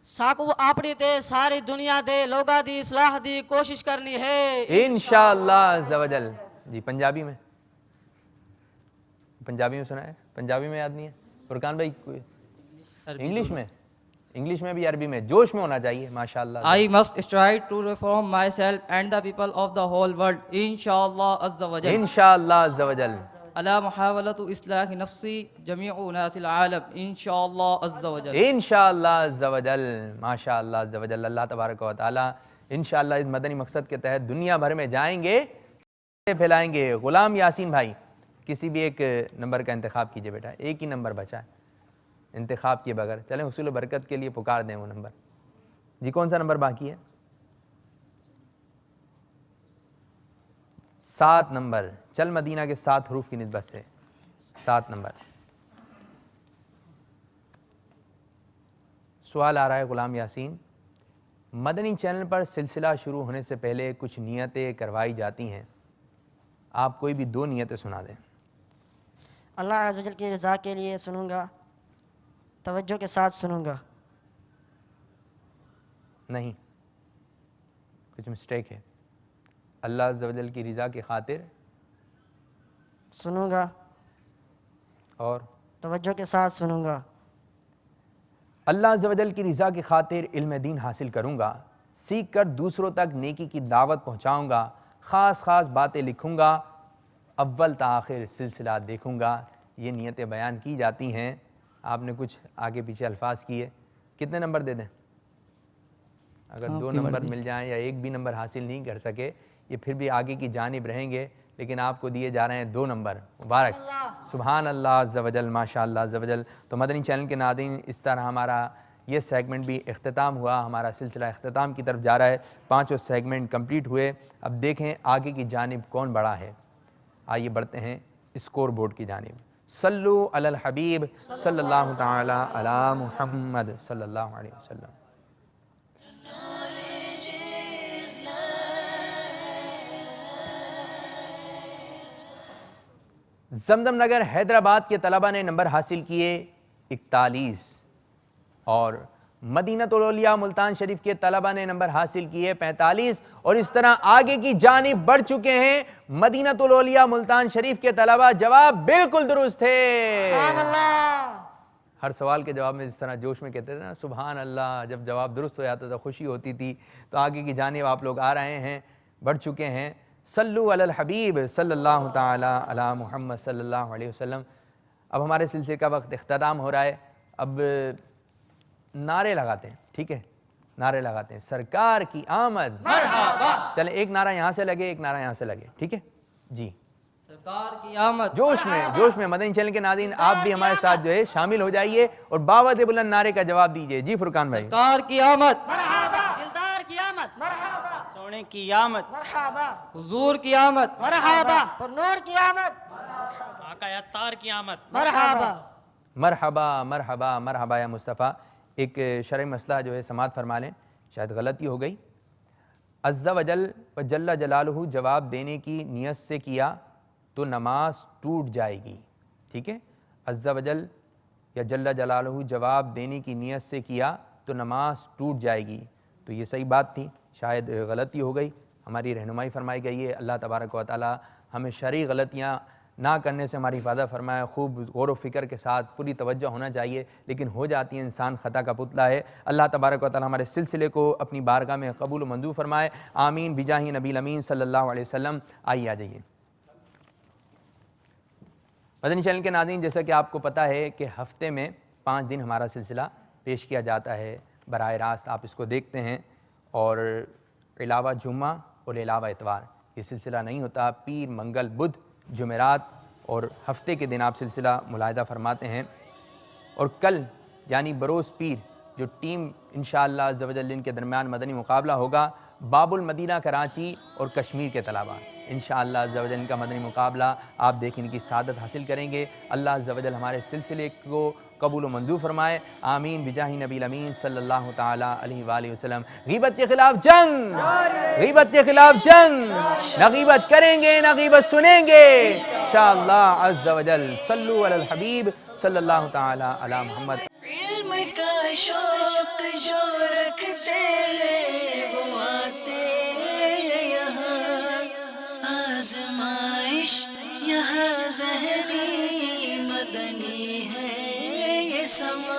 साकू आपड़ी ते सारी दुनिया दे लोगा दी इस्लाह दी कोशिश करनी है इंशाअल्लाह अज़्ज़ व जल। जी पंजाबी में, पंजाबी में सुना है? पंजाबी में याद नहीं है? फुरकान भाई इंग्लिश में? इंग्लिश में भी अरबी में, जोश में होना चाहिए माशाअल्लाह। I must strive to reform myself and the people of the whole world इंशाअल्लाह अज़्ज़ व जल। इंशाअल्लाह अज़्ज़ व जल। अला मुहावलतु इस्लाह नफ्सी जमीउ नासिल आलम इंशाअल्लाह अज़्ज़ व जल। इंशाअल्लाह अज़्ज़ व जल, माशाअल्लाह अज़्ज़ व जल। अल्लाह तबारक व तआला इंशाअल्लाह इस मदनी मकसद के तहत दुनिया भर में जाएंगे, फैलाएंगे। गुलाम यासीन भाई, किसी भी एक नंबर का इंतखाब कीजिए बेटा, एक ही नंबर बचा है इंतखाब किए बगैर। चलें हुसूल बरकत के लिए पुकार दें वो नंबर। जी कौन सा नंबर बाकी है? 7 नंबर। चल मदीना के 7 हरूफ की निस्बत से 7 नंबर। सवाल आ रहा है गुलाम यासीन, मदनी चैनल पर सिलसिला शुरू होने से पहले कुछ नियतें करवाई जाती हैं, आप कोई भी 2 नियतें सुना दें। अल्लाह अज़्ज़ व जल की रज़ा के लिए सुनूंगा, तवज्जो के साथ सुनूंगा। नहीं, कुछ मिस्टेक है। अल्लाह अज़्ज़ व जल की रज़ा की खातिर सुनूंगा और तवज्जो के साथ सुनूंगा। अल्लाह अज़्ज़ व जल की रज़ा की खातिर इल्म दीन हासिल करूँगा, सीख कर दूसरों तक नेकी की दावत पहुँचाऊँगा, ख़ास ख़ास बातें लिखूँगा, अव्वल ता आखिर सिलसिला देखूँगा। ये नियतें बयान की जाती हैं। आपने कुछ आगे पीछे अल्फाज किए। कितने नंबर दे दें? अगर 2 नंबर मिल जाएं या एक भी नंबर हासिल नहीं कर सके, ये फिर भी आगे की जानिब रहेंगे, लेकिन आपको दिए जा रहे हैं 2 नंबर। मुबारक, सुभान अल्लाह अज़्ज़ व जल, माशाअल्लाह अज़्ज़ व जल। तो मदनी चैनल के नाज़रीन, इस तरह हमारा ये सेगमेंट भी इख्तिताम हुआ, हमारा सिलसिला इख्तिताम की तरफ जा रहा है। 5 सेगमेंट कंप्लीट हुए। अब देखें आगे की जानिब कौन बड़ा है। आइए बढ़ते हैं स्कोर बोर्ड की जानिब। सल्लु अलल हबीब सल्लल्लाहु तआला अला मुहम्मद सल्लल्लाहु अलैहि वसल्लम। जमजम नगर हैदराबाद के तलबा ने नंबर हासिल किए 41 और मदीनतुल औलिया मुल्तान शरीफ के तलबा ने नंबर हासिल किए 45 और इस तरह आगे की जानिब बढ़ चुके हैं मदीनतुल औलिया मुल्तान शरीफ के तलबा। जवाब बिल्कुल दुरुस्त थे। हर सवाल के जवाब में जिस तरह जोश में कहते थे ना सुभान अल्लाह, जब जवाब दुरुस्त हो जाता था खुशी होती थी। तो आगे की जानिब आप लोग आ रहे हैं, बढ़ चुके हैं। सल्लु अलल हबीब सल्लल्लाहु तआला अला मुहम्मद सल्लल्लाहु अलैहि वसल्लम। अब हमारे सिलसिले का वक्त इख्तिताम हो रहा है। अब नारे लगाते हैं, ठीक है, नारे लगाते हैं, सरकार की आमद मरहबा। चले एक नारा यहाँ से लगे, एक नारा यहाँ से लगे, ठीक है जी। सरकार की आमद, जोश में मदनी चैनल के नाज़रीन आप भी हमारे साथ जो है शामिल हो जाइए और बावत बुलंद नारे का जवाब दीजिए। जी फुरकान भाई। सरकार की आमद, दिलदार की आमद, सोने की आमद, हुजूर की आमद, और नूर की आमद, आका अत्तार की आमद, मरहबा मरहबा मरहबा या मुस्तफ़ा। एक शरई मसला जो है समात फरमा लें, शायद गलती हो गई। अज़्ज़ा वजल व जल्ला जलालहू जवाब देने की नीयत से किया तो नमाज टूट जाएगी, ठीक है। अज़्ज़ा वजल या जल्ला जलालहू जवाब देने की नीयत से किया तो नमाज टूट जाएगी, तो ये सही बात थी, शायद गलती हो गई, हमारी रहनुमाई फरमाई गई है। अल्लाह तबारक व तआला हमें शरई गलतियाँ ना करने से हमारी हिफाजत फरमाए। खूब गौर व फिक्र के साथ पूरी तवज्जो होना चाहिए, लेकिन हो जाती है, इंसान ख़ता का पुतला है। अल्लाह तबारक व तआला हमारे सिलसिले को अपनी बारगाह में कबूल मंजूर फरमाए, आमीन बिजाही नबी अमीन सल्लल्लाहु अलैहि वसल्लम। आइए आ जाइए। मदनी चैनल के नाज़रीन, जैसा कि आपको पता है कि हफ़्ते में 5 दिन हमारा सिलसिला पेश किया जाता है बराह रास्त, आप इसको देखते हैं, और अलावा जुम्मा और अलावा इतवार ये सिलसिला नहीं होता। पीर, मंगल, बुध, जुमेरात और हफ्ते के दिन आप सिलसिला मुलाहिदा फरमाते हैं। और कल यानी बरोज़ पीर जो टीम इंशाअल्लाह अज़्ज़ा वजल जिनके दरमियान मदनी मुकाबला होगा, बाबुल मदीना कराची और कश्मीर के तलबा इंशाअल्लाह अज़्ज़ा वजल इनका मदनी मुकाबला आप देख इनकी सादत हासिल करेंगे। अल्लाह अज़्ज़ा वजल हमारे सिलसिले को कबूल व मंजूर फरमाए, आमीन बिजाही नबी अमीन सल्लल्लाहु ताला अलैहि वालैहि वसल्लम। गीबत के खिलाफ जंग, गीबत के खिलाफ जंग, न गीबत करेंगे न गीबत सुनेंगे इंशाअल्लाह अज़्ज़ा वजल। सल्लु अलल हबीब सल्लल्लाहु ताला अला मुहम्मद। इल्म का शौक जो रखते हैं वो आते यहाँ, आज़माइश यहाँ ज़हनी मदनी है ये समा।